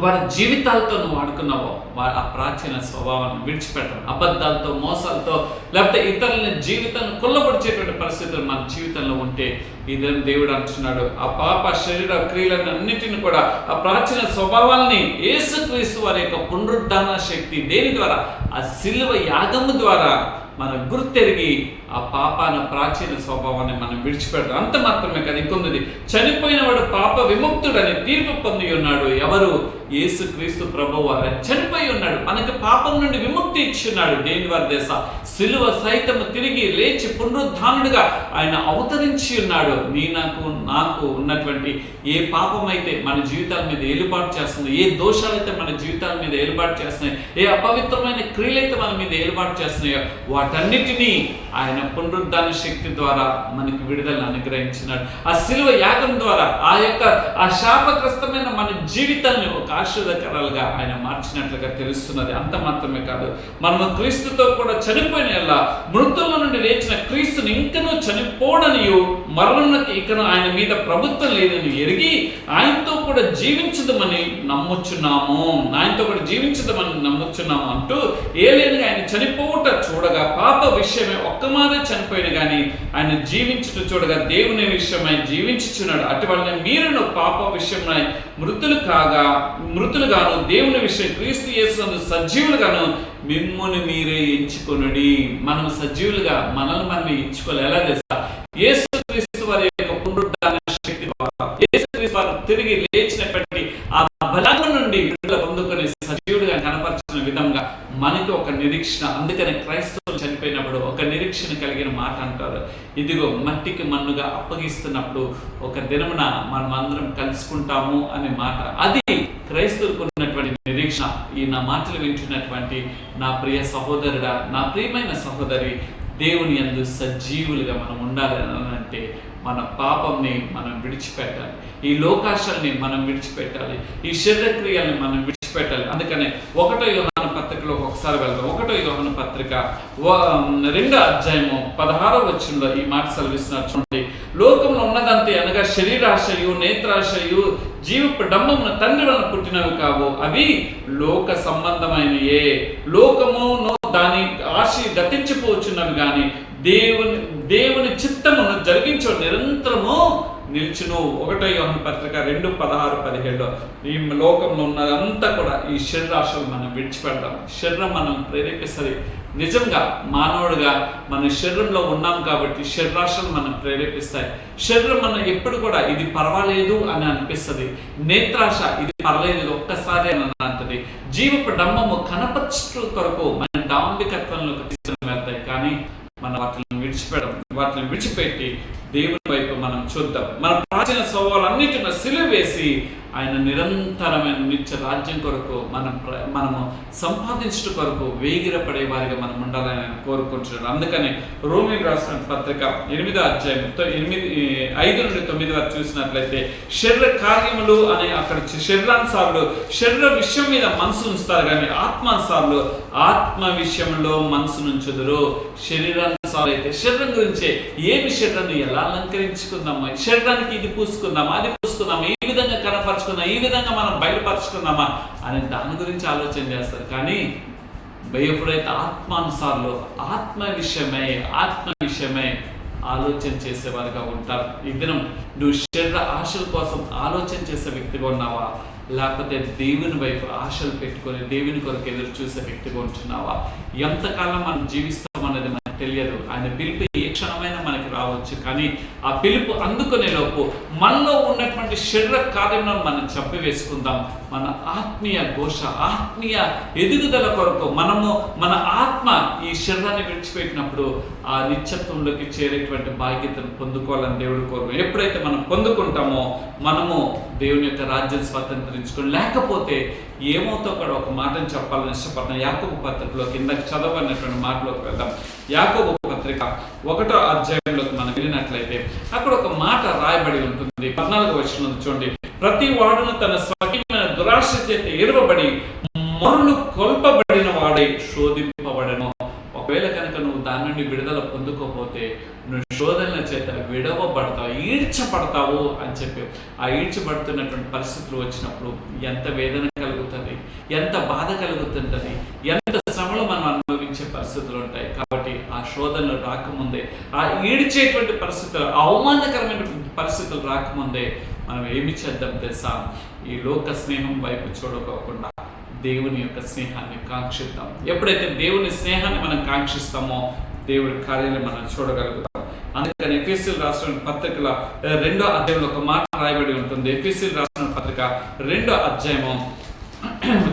వారి జీవితాలతో నువ్వు ఆడుకున్నావో ఆ ప్రాచీన స్వభావాన్ని విడిచిపెట్టడం. అబద్ధాలతో, మోసాలతో, లేకపోతే ఇతరుల జీవితాన్ని కొల్లబడిచేటువంటి పరిస్థితులు మన జీవితంలో ఉంటే ఇదని దేవుడు అంటున్నాడు, ఆ పాప శరీర క్రియలను అన్నిటిని కూడా ఆ ప్రాచీన స్వభావాల్ని యేసుక్రీస్తు వారి యొక్క పునరుద్ధాన శక్తి దేని ద్వారా? ఆ సిలువ యాగము ద్వారా మనం గుర్తెరిగి ఆ పాపాన ప్రాచీన స్వభావాన్ని మనం విడిచిపెడతాం. అంత మాత్రమే కదా, ఇంకొంది, చనిపోయిన వాడు పాప విముక్తుడని తీర్పు పొంది ఉన్నాడు. ఎవరు? యేసుక్రీస్తు ప్రభువు వారు చనిపోయి ఉన్నాడు, మనకి పాపం నుండి విముక్తి ఇచ్చున్నాడు. దేని వారి దేశ సిలువ సైతము తిరిగి లేచి పునరుద్ధానుడిగా ఆయన అవతరించి ఉన్నాడు. నాకు ఉన్నటువంటి ఏ పాపం అయితే మన జీవితాల మీద ఏలుబాటు చేస్తుంది, ఏ దోషాలైతే మన జీవితాల మీద ఏలుబాటు చేస్తున్నాయి, ఏ అపవిత్రమైన క్రియలైతే మన మీద ఏలుబాటు చేస్తున్నాయో వాటన్నిటినీ ఆయన పునరుద్ధాన శక్తి ద్వారా మనకి విడుదల అనుగ్రహించినాడు. ఆ సిలువ యాగం ద్వారా ఆ శాపగ్రస్తమైన మన జీవితాన్ని ఒక ఆశీర్వాదకరాలుగా ఆయన మార్చినట్లుగా తెలుస్తున్నది. అంత మాత్రమే కాదు, మనము క్రీస్తుతో కూడా చనిపోయిన ఎలా మృతుల నుండి లేచిన క్రీస్తుని ఇంకనూ చనిపోడనియు మరణంకి ఇకను ఆయన మీద ప్రభుత్వం లేదని ఎరిగి ఆయనతో కూడా జీవించదమని నమ్ముచున్నాము అంటూ ఏలేని ఆయన చనిపోవుట చూడగా పాప విషయమే ఒక్కమారే చనిపోయిన గాని ఆయన జీవించుట చూడగా దేవుని విషయమై జీవించుచున్నాడు. అటువంటి మీరును పాప విషయమై మృతులుగాను దేవుని విషయం క్రీస్తు యేసునందు సజీవులుగాను మిమ్ముని మీరే ఎంచుకొనుడి. మనం సజీవులుగా మనల్ని మనం ఎంచుకోవాలి. ఎలా చేస్తా? యేసుక్రీస్తు వారి యొక్క పునరుద్ధాన శక్తి ద్వారా, యేసుక్రీస్తు వారు తిరిగి లేచినటువంటి ఆ బలం నుండి విడుదల పొందుకొని సజీవుడిగా కనపరిచిన విధంగా మనకి ఒక నిరీక్షణ. అందుకని క్రైస్తవులు చనిపోయినప్పుడు ఒక నిరీక్షణ కలిగిన మాట అంటారు, ఇదిగో మట్టికి మన్నుగా అప్పగిస్తున్నప్పుడు ఒక దినమున మనం అందరం కలుసుకుంటాము అనే మాట. అది క్రైస్తవులకు ఉన్నటువంటి నిరీక్షణ. ఈ నా మాటలు వింటున్నటువంటి నా ప్రియ సహోదరుడా, నా ప్రియమైన సహోదరి, దేవుని యందు సజీవులుగా మనం ఉండాలి అని అంటే మన పాపంని మనం విడిచిపెట్టాలి, ఈ లోకాశాలని మనం విడిచిపెట్టాలి, ఈ శరీరక్రియల్ని మనం విడిచిపెట్టాలి. అందుకనే 1 యోహాను పత్రికలో ఒకసారి వెళ్దాం. 1 యోహాను పత్రిక 2వ అధ్యాయము 16వ వచనంలో ఈ మాట సెలవిస్తున్నారు చూడండి. లోకంలో ఉన్నదంతే అనగా శరీరాశయు నేత్రాశయు జీవపు డంబమున తండ్రి వలన పుట్టినవి కావు, అవి లోక సంబంధమైనయే. లోకమును దాని ఆశ గతించిపోచున్నవి కానీ దేవుని చిత్తమును జరిగించు నిరంతరము నిల్చును. 1 యోహాను పత్రిక 2:16-17 ఈ లోకంలో ఉన్నదంతా కూడా ఈ శరీరాశలు మనం విడిచిపెడదాం. శరీరం మనం ప్రేరేపిస్తుంది. నిజంగా మానవుడిగా మన శరీరంలో ఉన్నాం కాబట్టి శరీరాశలు మనం ప్రేరేపిస్తాయి. శరీరం మనం ఎప్పుడు కూడా ఇది పర్వాలేదు అని అనిపిస్తుంది. నేత్రాశ ఇది పర్వాలేదు, ఇది ఒక్కసారి అని అంటది. జీవపు డంబము కనపరచు కొరకు మన డాంబికత్వంలోకి తీసుకుని వెళ్తాయి. కానీ మనం వాటిని విడిచిపెట్టి దేవుని వైపు మనం చూద్దాం. మన ప్రాచీన స్వభావాలన్నిటిని సిలువ వేసి ఆయన నిరంతరమైన నిత్య రాజ్యం కొరకు మనము సంపాదించడం కొరకు వేగిరపడే వారిగా మనం ఉండాలని ఆయన కోరుకుంటున్నాడు. అందుకని రోమీయులకు రాసిన పత్రిక 8వ అధ్యాయం 5-9 వరకు చూసినట్లయితే శరీర కార్యములు అనే అక్కడ శరీరానుసారులు శరీర విషయం మీద మనసు ఉంచుతారు కానీ ఆత్మానుసారులు ఆత్మ విషయంలో మనసు నుంచుదురు. శరీరానుసారులు అయితే శరీరం గురించే ఏమి శరీరాన్ని ఎలా అలంకరించుకుందామా, శరీరానికి ఇది పూసుకుందామా, అది పూసుకుందామా, ఈ విధంగా కనపరుచుకుందాం, ఈ విధంగా మనం బయలుపరుచుకుందామా అని దాని గురించి ఆలోచన చేస్తారు. కానీ ఎప్పుడైతే ఆత్మానుసారులు ఆత్మ విషయమై ఆలోచన చేసేవారుగా ఉంటారు. ఈ దినం నువ్వు శరీర ఆశల కోసం ఆలోచన చేసే వ్యక్తిగా ఉన్నావా, లేకపోతే దేవుని వైపు ఆశలు పెట్టుకొని దేవుని కొరకు ఎదురు చూసే వ్యక్తిగా ఉంటున్నావా? ఎంతకాలం మనం జీవిస్తామన్నది మనకు తెలియదు. ఆయన పిలుపు ఏ క్షణమైనా మనకి రావచ్చు. కానీ ఆ పిలుపు అందుకునే లోపు మనలో ఉన్నటువంటి శరీర కార్యములను మనం చంపివేసుకుందాం. మన ఆత్మీయ ఘోష, ఆత్మీయ ఎదుగుదల కొరకు మన ఆత్మ ఈ శరీరాన్ని విడిచిపెట్టినప్పుడు ఆ నిత్యత్వంలోకి చేరేటువంటి బాధ్యతను పొందుకోవాలని దేవుడు కోరు. ఎప్పుడైతే మనం పొందుకుంటామో మనము దేవుని యొక్క రాజ్యం స్వతంత్రించుకొని, లేకపోతే ఏమవుతో కూడా ఒక మాటను చెప్పాలని ఇష్టపడుతున్నాను. యాకోబు పత్రికలో కిందకి చదవబడినటువంటి మాటలోకి వెళ్దాం. యాకోబు పత్రిక 1వ అధ్యాయంలోకి మనం వెళ్ళినట్లయితే అక్కడ ఒక మాట రాయబడి ఉంటుంది. 14వ వచనం చూడండి. ప్రతి వాడును తన స్వకీయమైన దురాశ చేత ఎరువబడి మరులు కొల్పబడిన వాడై శోధింపబడను. ఒకవేళ కనుక నువ్వు దాని నుండి విడుదల పొందుకోకపోతే నువ్వు శోధనల చేత విడవబడతావు, ఈడ్చబడతావు అని చెప్పి ఆ ఈడ్చబడుతున్నటువంటి పరిస్థితులు వచ్చినప్పుడు ఎంత వేదన కలుగుతుంది, ఎంత బాధ కలుగుతుంటుంది, ఎంత శ్రమలు మనం అనుభవించే పరిస్థితులు ఉంటాయి. కాబట్టి ఆ శోధనలు రాకముందే, ఆ ఈడ్చేటువంటి పరిస్థితులు, అవమానకరమైన పరిస్థితులు రాకముందే మనం ఏమి చేద్దాం తెలుసా? ఈ లోక స్నేహం వైపు చూడకోకుండా దేవుని యొక్క స్నేహాన్ని కాంక్షిద్దాం. ఎప్పుడైతే దేవుని స్నేహాన్ని మనం కాంక్షిస్తామో దేవుడి కార్యాలను మనం చూడగలుగుతాం. అందుకని ఎఫెసీయులకు రాసిన పత్రికల 2వ అధ్యాయంలో ఒక మాట రాయబడి ఉంటుంది. ఎఫెసీయులకు రాసిన పత్రిక 2వ అధ్యాయము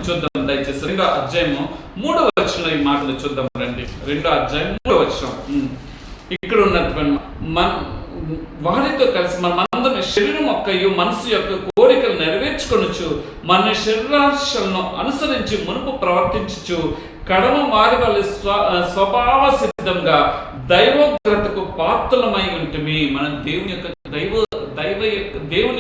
చూద్దాం దయచేసి 2వ అధ్యాయము 3వ వచనంలో ఈ మాటలు చూద్దాం రండి. 2వ అధ్యాయం 3వ వచనం. ఇక్కడ ఉన్నటువంటి వారితో కలిసి మనమందరం శరీరం ఒక్కయు మనసు యొక్క కోరికలు నెరవేర్చుకొనొచ్చు మన శరీరాశలను అనుసరించి మునుపు ప్రవర్తించుచు కడమ వారి వాళ్ళ స్వభావ సిద్ధంగా దైవోగ్రతకు పాత్రలమై ఉంటుంది. మనం దేవుని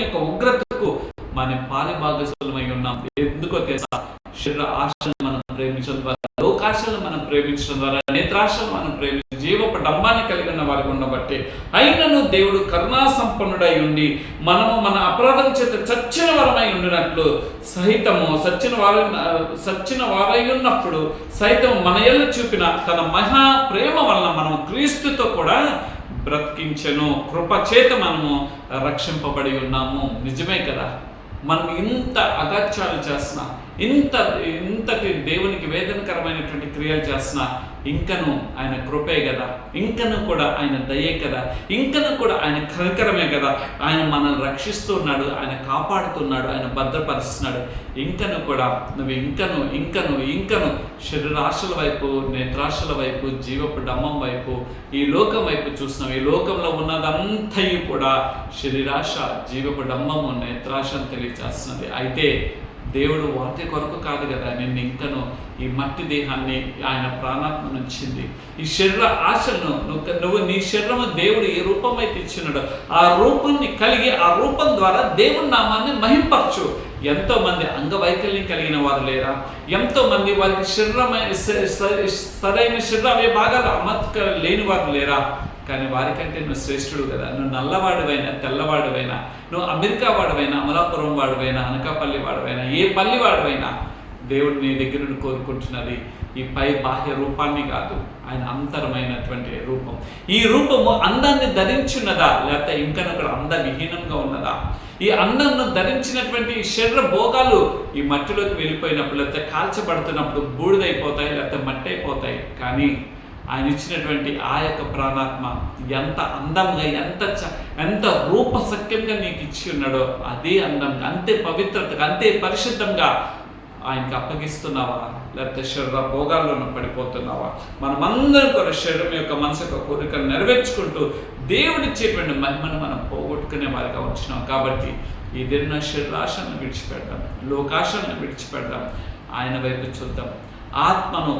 యొక్క ఉగ్రతకు మన పాలి భాగస్వామై ఉన్నాం. ఎందుకో తెలుసా? శరీర ఆశలను మనం ప్రేమించడం ద్వారా, లోకాశలను మనం ప్రేమించడం ద్వారా, నేత్రాశలను మనం ప్రేమించడం, జీవపు డంబాన్ని కలిగిన వారికి ఉండబట్టి అయినను దేవుడు కరుణా సంపన్నుడై ఉండి మనము మన అపరాధం చేత చచ్చిన వారమై ఉండినట్లు సహితము సచ్చిన వారై ఉన్నప్పుడు సైతం మన యేళ్ళ చూపిన తన మహా ప్రేమ వలన మనం క్రీస్తుతో కూడా బ్రతికించెను. కృప చేత మనము రక్షింపబడి ఉన్నాము. నిజమే కదా? మనం ఇంత అగత్యాలు చేస్తున్నా, ఇంతటి దేవునికి వేదనకరమైనటువంటి క్రియలు చేస్తున్నా, ఇంకను ఆయన కృపే కదా, ఇంకను కూడా ఆయన దయే కదా, ఇంకను కూడా ఆయన కనికరమే కదా. ఆయన మనల్ని రక్షిస్తున్నాడు, ఆయన కాపాడుతున్నాడు, ఆయన భద్రపరుస్తున్నాడు. ఇంకను కూడా నువ్వు ఇంకను శరీరాశల వైపు, నేత్రాశల వైపు, జీవపు డమ్మం వైపు, ఈ లోకం వైపు చూస్తున్నావు. ఈ లోకంలో ఉన్నదంతయు కూడా శరీరాశ, జీవపు డమ్మము, నేత్రాశ అని తెలియజేస్తున్నది. అయితే దేవుడు వాటి కొరకు కాదు కదా నిన్ను ఇంకను ఈ మట్టి దేహాన్ని ఆయన ప్రాణాత్మ నుంచింది. ఈ శరీర ఆశలను నువ్వు నీ శరీరము దేవుడు ఏ రూపం అయితే ఇచ్చినాడో ఆ రూపాన్ని కలిగి ఆ రూపం ద్వారా దేవుని నామాన్ని మహింపరచు. ఎంతో మంది అంగవైకల్యం కలిగిన వారు లేరా? ఎంతో మంది వారికి సరైన శరీర భాగాలు అమర్క లేని వారు లేరా? కానీ వారికంటే నువ్వు శ్రేష్ఠుడు కదా. నువ్వు నల్లవాడివైనా, తెల్లవాడివైనా, నువ్వు అమెరికా వాడివైనా, అమలాపురం వాడివైనా, అనకాపల్లి వాడివైనా, ఏ పల్లి వాడివైనా, దేవుడు నీ దగ్గర నుండి కోరుకుంటున్నది ఈ పై బాహ్య రూపాన్ని కాదు, ఆయన అంతరమైనటువంటి రూపం. ఈ రూపము అందాన్ని ధరించున్నదా, లేకపోతే ఇంకనూ కూడా అందవిహీనంగా ఉన్నదా? ఈ అందంను ధరించినటువంటి శరీర భోగాలు ఈ మట్టిలోకి వెళ్ళిపోయినప్పుడు, లేకపోతే కాల్చబడుతున్నప్పుడు బూడిదైపోతాయి, లేకపోతే మట్టి అయిపోతాయి. కానీ ఆయన ఇచ్చినటువంటి ఆ యొక్క ప్రాణాత్మ ఎంత అందంగా, ఎంత రూపసఖ్యంగా నీకు ఇచ్చి ఉన్నాడో అదే అందంగా, అంతే పవిత్రతగా, అంతే పరిశుద్ధంగా ఆయనకి అప్పగిస్తున్నావా? లేకపోతే శరీర భోగాల్లోనూ పడిపోతున్నావా? మనమందరం కూడా శరీరం యొక్క మనసు యొక్క కోరికలు నెరవేర్చుకుంటూ దేవుడిచ్చేటువంటి మహిమను మనం పోగొట్టుకునే వారిగా వచ్చినాం. కాబట్టి ఈ దిన శరీరాశను విడిచిపెడదాం, లోకాశను విడిచిపెడదాం, ఆయన వైపు చూద్దాం. ఆత్మను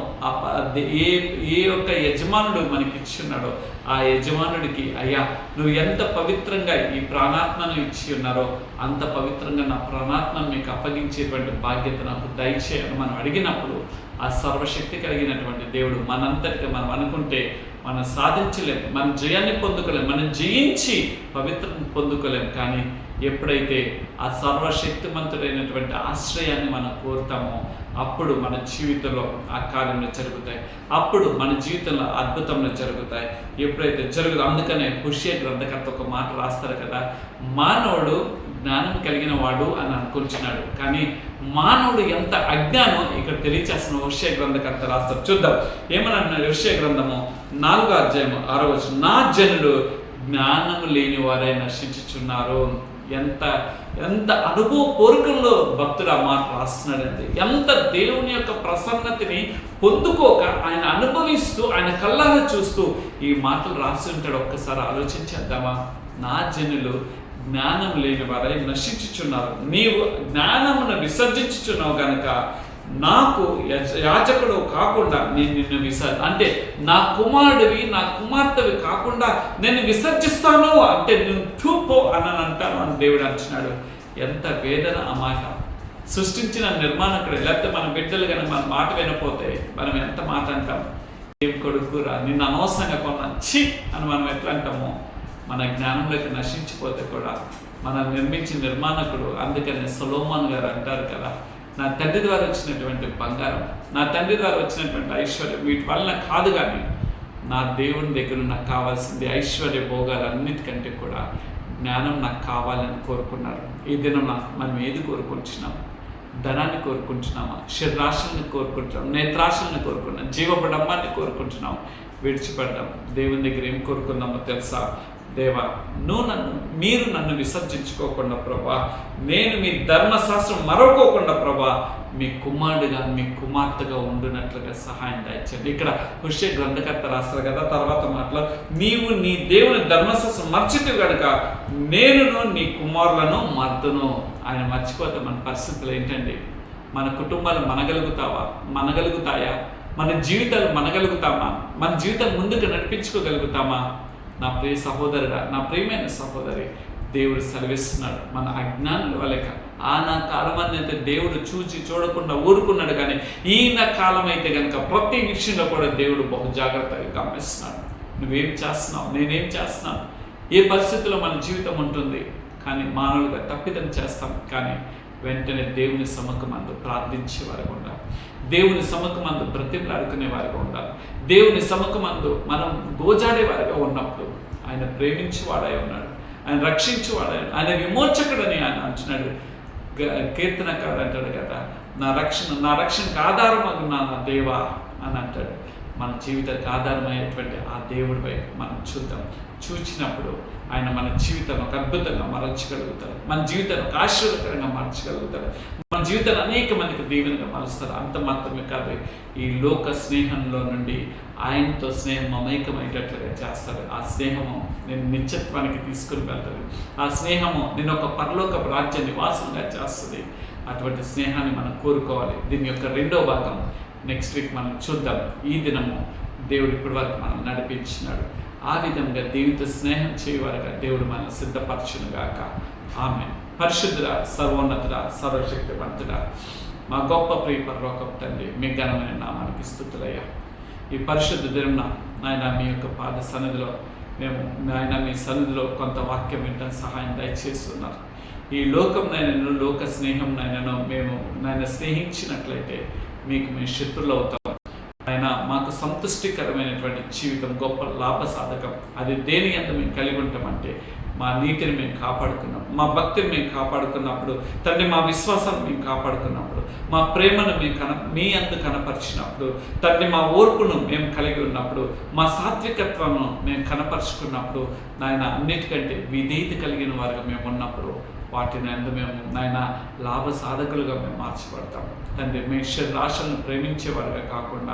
ఏ యొక్క యజమానుడు మనకి ఇచ్చున్నాడో ఆ యజమానుడికి, అయ్యా నువ్వు ఎంత పవిత్రంగా ఈ ప్రాణాత్మను ఇచ్చి ఉన్నారో అంత పవిత్రంగా నా ప్రాణాత్మను మీకు అప్పగించేటువంటి బాధ్యత నాకు దయచేయని మనం అడిగినప్పుడు ఆ సర్వశక్తి కలిగినటువంటి దేవుడు మనంతటిగా మనం అనుకుంటే మనం సాధించలేం, మనం జయాన్ని పొందుకోలేం, మనం జయించి పవిత్రతను పొందుకోలేం. కానీ ఎప్పుడైతే ఆ సర్వశక్తిమంతుడైనటువంటి ఆశ్రయాన్ని మనం కోరుతామో అప్పుడు మన జీవితంలో ఆ కార్యంలో జరుగుతాయి, అప్పుడు మన జీవితంలో అద్భుతంలో జరుగుతాయి. ఎప్పుడైతే జరుగుతుందో, అందుకనే హోషేయ గ్రంథకర్త ఒక మాట రాస్తారు కదా, మానవుడు జ్ఞానం కలిగిన వాడు అని అనుకుంటున్నాడు, కానీ మానవుడు ఎంత అజ్ఞానం ఇక్కడ తెలియచేస్తున్న హోషేయ గ్రంథకర్త రాస్తారు. చూద్దాం ఏమని అంటున్నారు. హోషేయ గ్రంథము 4వ అధ్యాయము 6వ వచనం, నా జనులు జ్ఞానము లేని వారై నశించుచున్నారు. ఎంత అనుభవపూర్వకంలో భక్తుడు ఆ మాట రాస్తున్నాడండి. ఎంత దేవుని యొక్క ప్రసన్నతని పొందుకోక ఆయన అనుభవిస్తూ, ఆయన కళ్ళారా చూస్తూ ఈ మాటలు రాసి ఉంటాడు. ఒక్కసారి ఆలోచించేద్దామా? నా జనులు జ్ఞానం లేని వారై నశించుచున్నారు. నీవు జ్ఞానమును విసర్జించుచున్నావు కనుక నాకు యాజకుడు కాకుండా నేను నిన్ను అంటే నా కుమారుడివి, నా కుమార్తెవి కాకుండా నేను విసర్జిస్తాను, అంటే నేను చూపో అని అంటాను అని దేవుడు అంటున్నాడు. ఎంత వేదన ఆ మాట! సృష్టించిన నిర్మాణకుడు, లేకపోతే మన బిడ్డలు కానీ మన మాట వినపోతే మనం ఎంత మాట అంటాం? ఏం కొడుకురా, నిన్ను అనవసరంగా కొనచ్చి అని మనం ఎట్లా అంటామో, మన జ్ఞానంలోకి నశించిపోతే కూడా మనం నిర్మించిన నిర్మాణకుడు. అందుకని సొలొమోన్ గారు అంటారు కదా, నా తండ్రి ద్వారా వచ్చినటువంటి బంగారం, నా తండ్రి ద్వారా వచ్చినటువంటి ఐశ్వర్యం వీటి వలన కాదు, కానీ నా దేవుని దగ్గర నాకు కావాల్సింది ఐశ్వర్య భోగాలు అన్నిటికంటే కూడా జ్ఞానం నాకు కావాలని కోరుకున్నారు. ఈ దినం మనం ఏది కోరుకుంటున్నాం? ధనాన్ని కోరుకుంటున్నామా? శరీరాశలను కోరుకుంటున్నాం, నేత్రాశలను కోరుకుంటున్నాం, జీవపడమ్మాన్ని కోరుకుంటున్నాం. విడిచిపెడదాం. దేవుని దగ్గర ఏం కోరుకున్నామో తెలుసా? దేవా మీరు నన్ను విసర్జించుకోకుండా ప్రభా, నేను మీ ధర్మశాస్త్రం మరొకోకుండా ప్రభా మీ కుమారుడిగా మీ కుమార్తెగా ఉండునట్లుగా సహాయం దయచేయండి. ఇక్కడ హుషే గ్రంథకర్త రాస్తారు కదా తర్వాత మాటలో, నీవు నీ దేవుని ధర్మశాస్త్రం మర్చితే కనుక నేనును నీ కుమారులను మర్దును. ఆయన మర్చిపోతే మన పరిస్థితులు ఏంటండి? మన కుటుంబాలు మనగలుగుతాయా? మన జీవితాలు మనగలుగుతామా? మన జీవితం ముందుకు నడిపించుకోగలుగుతామా? నా ప్రియ సహోదరుడా, నా ప్రియమైన సహోదరి, దేవుడు సెలవిస్తున్నాడు, మన అజ్ఞానుల వలె ఆనా కాలం అయితే దేవుడు చూడకుండా ఊరుకున్నాడు, కానీ ఈయన కాలం అయితే కనుక ప్రతి విషయంలో కూడా దేవుడు బహు జాగ్రత్తగా గమనిస్తున్నాడు. నువ్వేం చేస్తున్నావు, నేనేం చేస్తున్నాను, ఏ పరిస్థితుల్లో మన జీవితం ఉంటుంది. కానీ మానవులుగా తప్పిదం చేస్తాం, కానీ వెంటనే దేవుని సముఖమందు ప్రార్థించే వారిగా ఉండాలి, దేవుని సముఖమందు బ్రతిమలాడుకునే వారిగా ఉండాలి, దేవుని సముఖమందు మనం గోజాడే వారిగా ఉన్నప్పుడు ఆయన ప్రేమించేవాడై ఉన్నాడు, ఆయన రక్షించేవాడై, ఆయన విమోచకుడని ఆయన అంటున్నాడు. కీర్తనకారుడు అంటాడు కదా, నా రక్షణకు ఆధారమగు నా దేవా అని అంటాడు. మన జీవితానికి ఆధారమయ్యేటువంటి ఆ దేవుడి వైపు మనం చూద్దాం. చూచినప్పుడు ఆయన మన జీవితాన్ని ఒక అద్భుతంగా మరల్చగలుగుతారు, మన జీవితాన్ని ఒక ఆశీర్వదకరంగా మార్చగలుగుతారు, మన జీవితాన్ని అనేక మందికి దీవెనగా మలుస్తారు. అంత మాత్రమే కాదు, ఈ లోక స్నేహంలో నుండి ఆయనతో స్నేహం మమైకమయ్యేటట్లుగా చేస్తారు. ఆ స్నేహము నేను నిత్యత్వానికి తీసుకుని వెళ్తుంది. ఆ స్నేహము నేను ఒక పరలోక రాజ్య నివాసంగా చేస్తుంది. అటువంటి స్నేహాన్ని మనం కోరుకోవాలి. దీని యొక్క రెండో భాగం నెక్స్ట్ వీక్ మనం చూద్దాం. ఈ దినము దేవుడు ఇప్పటి వరకు మనం నడిపించినాడు. ఆ విధంగా దేవునితో స్నేహం చేయవారుగా దేవుడు మనల్ని సిద్ధపరచునుగాక. ఆమేన్. పరిశుద్ధుడా, సర్వోన్నతుడా, సర్వశక్తివంతుడా, మా గొప్ప ప్రియ పరలోకపు తండ్రి, మీ ఘనమైన నామానికి స్తుతులయ్యా. ఈ పరిశుద్ధ దినమున నాయన మీ యొక్క పాద సన్నిధిలో మేము నాయన మీ సన్నిధిలో కొంత వాక్యం వింటాం సహాయం దయచేస్తున్నారు. ఈ లోకం నాయనను, లోక స్నేహం నాయనను మేము నాయన స్నేహించినట్లయితే మీకు మేము శత్రులు అవుతాం. ఆయన మాకు సంతుష్టికరమైనటువంటి జీవితం గొప్ప లాభసాధకం. అది దేని అందు మేము కలిగి ఉంటామంటే మా నీతిని మేము కాపాడుకున్నాం, మా భక్తిని మేము కాపాడుకున్నప్పుడు తండ్రి, మా విశ్వాసాన్ని మేము కాపాడుకున్నప్పుడు, మా ప్రేమను మేము మీ అందు కనపరిచినప్పుడు తండ్రి, మా ఓర్పును మేము కలిగి ఉన్నప్పుడు, మా సాత్వికత్వము మేము కనపరుచుకున్నప్పుడు నాయన, అన్నిటికంటే విధేయత కలిగిన వారుగా మేము ఉన్నప్పుడు వాటిని అందు మేము నాయన లాభ సాధకులుగా మేము మార్చబడతాం. తండ్రి, మీ శరీరాశలను ప్రేమించేవారుగా కాకుండా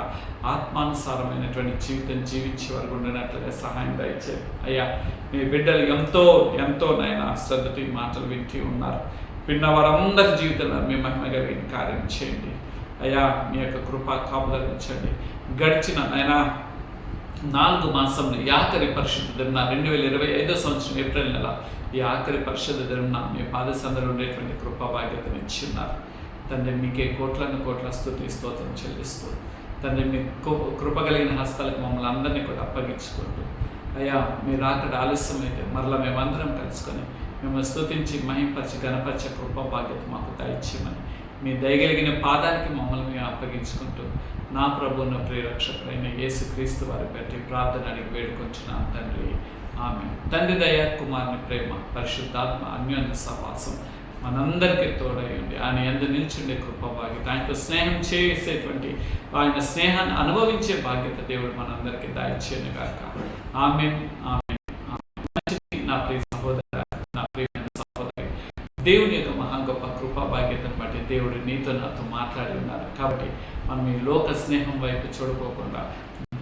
ఆత్మానుసారమైనటువంటి జీవితం జీవించేవారు ఉండినట్లుగా సహాయం దయచేయండి అయ్యా. మీ బిడ్డలు ఎంతో నాయన శ్రద్ధతో ఈ మాటలు వింటూ ఉన్నారు. విన్న వారందరి జీవితంలో మీ మహిమ కలిగిన కార్యం చేయండి అయ్యా. మీ యొక్క కృపా కాపుదలించండి. గడిచిన నాయన 4 మాసంలో ఈ ఆఖరి పరిశుద్ధ దిన 2025 సంవత్సరం ఏప్రిల్ నెల ఈ ఆఖరి పరిశుద్ధ దిన మీ పాద సందర్భంలో ఉండేటువంటి కృపా భాగ్యతను ఇచ్చి ఉన్నారు తండ్రి. మీకే కోట్ల స్తుతి స్తోత్రం చెల్లిస్తూ తండ్రి, మీ కృప కలిగిన హస్తాలకు మమ్మల్ని అందరినీ కూడా అప్పగించుకుంటూ అయ్యా, మీరు రాకడ ఆలస్యం అయితే మరలా మేమందరం కలుసుకొని మిమ్మల్ని స్తుతించి మహింపరిచి గణపరిచే కృపా భాగ్యత మాకు దయచేయమని మీ దయగలిగిన పాదానికి మమ్మల్ని మేము అప్పగించుకుంటూ నా ప్రభువును ప్రియరక్షకుడైన యేసుక్రీస్తు వారి పెట్టి ప్రార్థన అడిగి వేడుకొంచున్నాను తండ్రి. ఆమేన్. తండ్రి దయ, కుమారుని ప్రేమ, పరిశుద్ధాత్మ అన్యోన్య సహవాసం మనందరికీ తోడయ్యండి. ఆయన యందు నిల్చుండే కృప భాగ్యత, ఆయనతో స్నేహం చేసేటువంటి ఆయన స్నేహాన్ని అనుభవించే బాధ్యత దేవుడు మనందరికీ దయచేయను గాక. ఆమేన్. ఆమేన్. నా ప్రియ సహోదర, నా ప్రియమైన సహోదరి, దేవుని యొక్క మహా గొప్ప కృపా భాగ్యతను బట్టి దేవుడు నీతో నాతో మాట్లాడి ఉన్నారు. కాబట్టి మనం ఈ లోక స్నేహం వైపు చూడుకోకుండా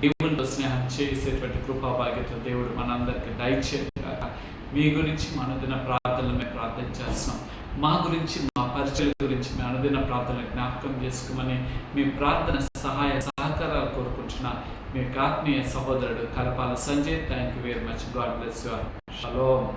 దేవునితో స్నేహం చేసేటువంటి కృపా భాగ్యత దేవుడు మనందరికీ దయచేయను గాక. మీ గురించి మా అనుదిన ప్రార్థనలు మేము ప్రార్థన చేస్తున్నాం. మా గురించి, మా పరిచయం గురించి మీ అనుదిన ప్రార్థనలు జ్ఞాపకం చేసుకోమని మీ ప్రార్థన సహాయ సహకారాలు కోరుకుంటున్నా మీ ఆత్మీయ సహోదరుడు Kalapala Sanjay. Thank you very much. God bless you. Shalom.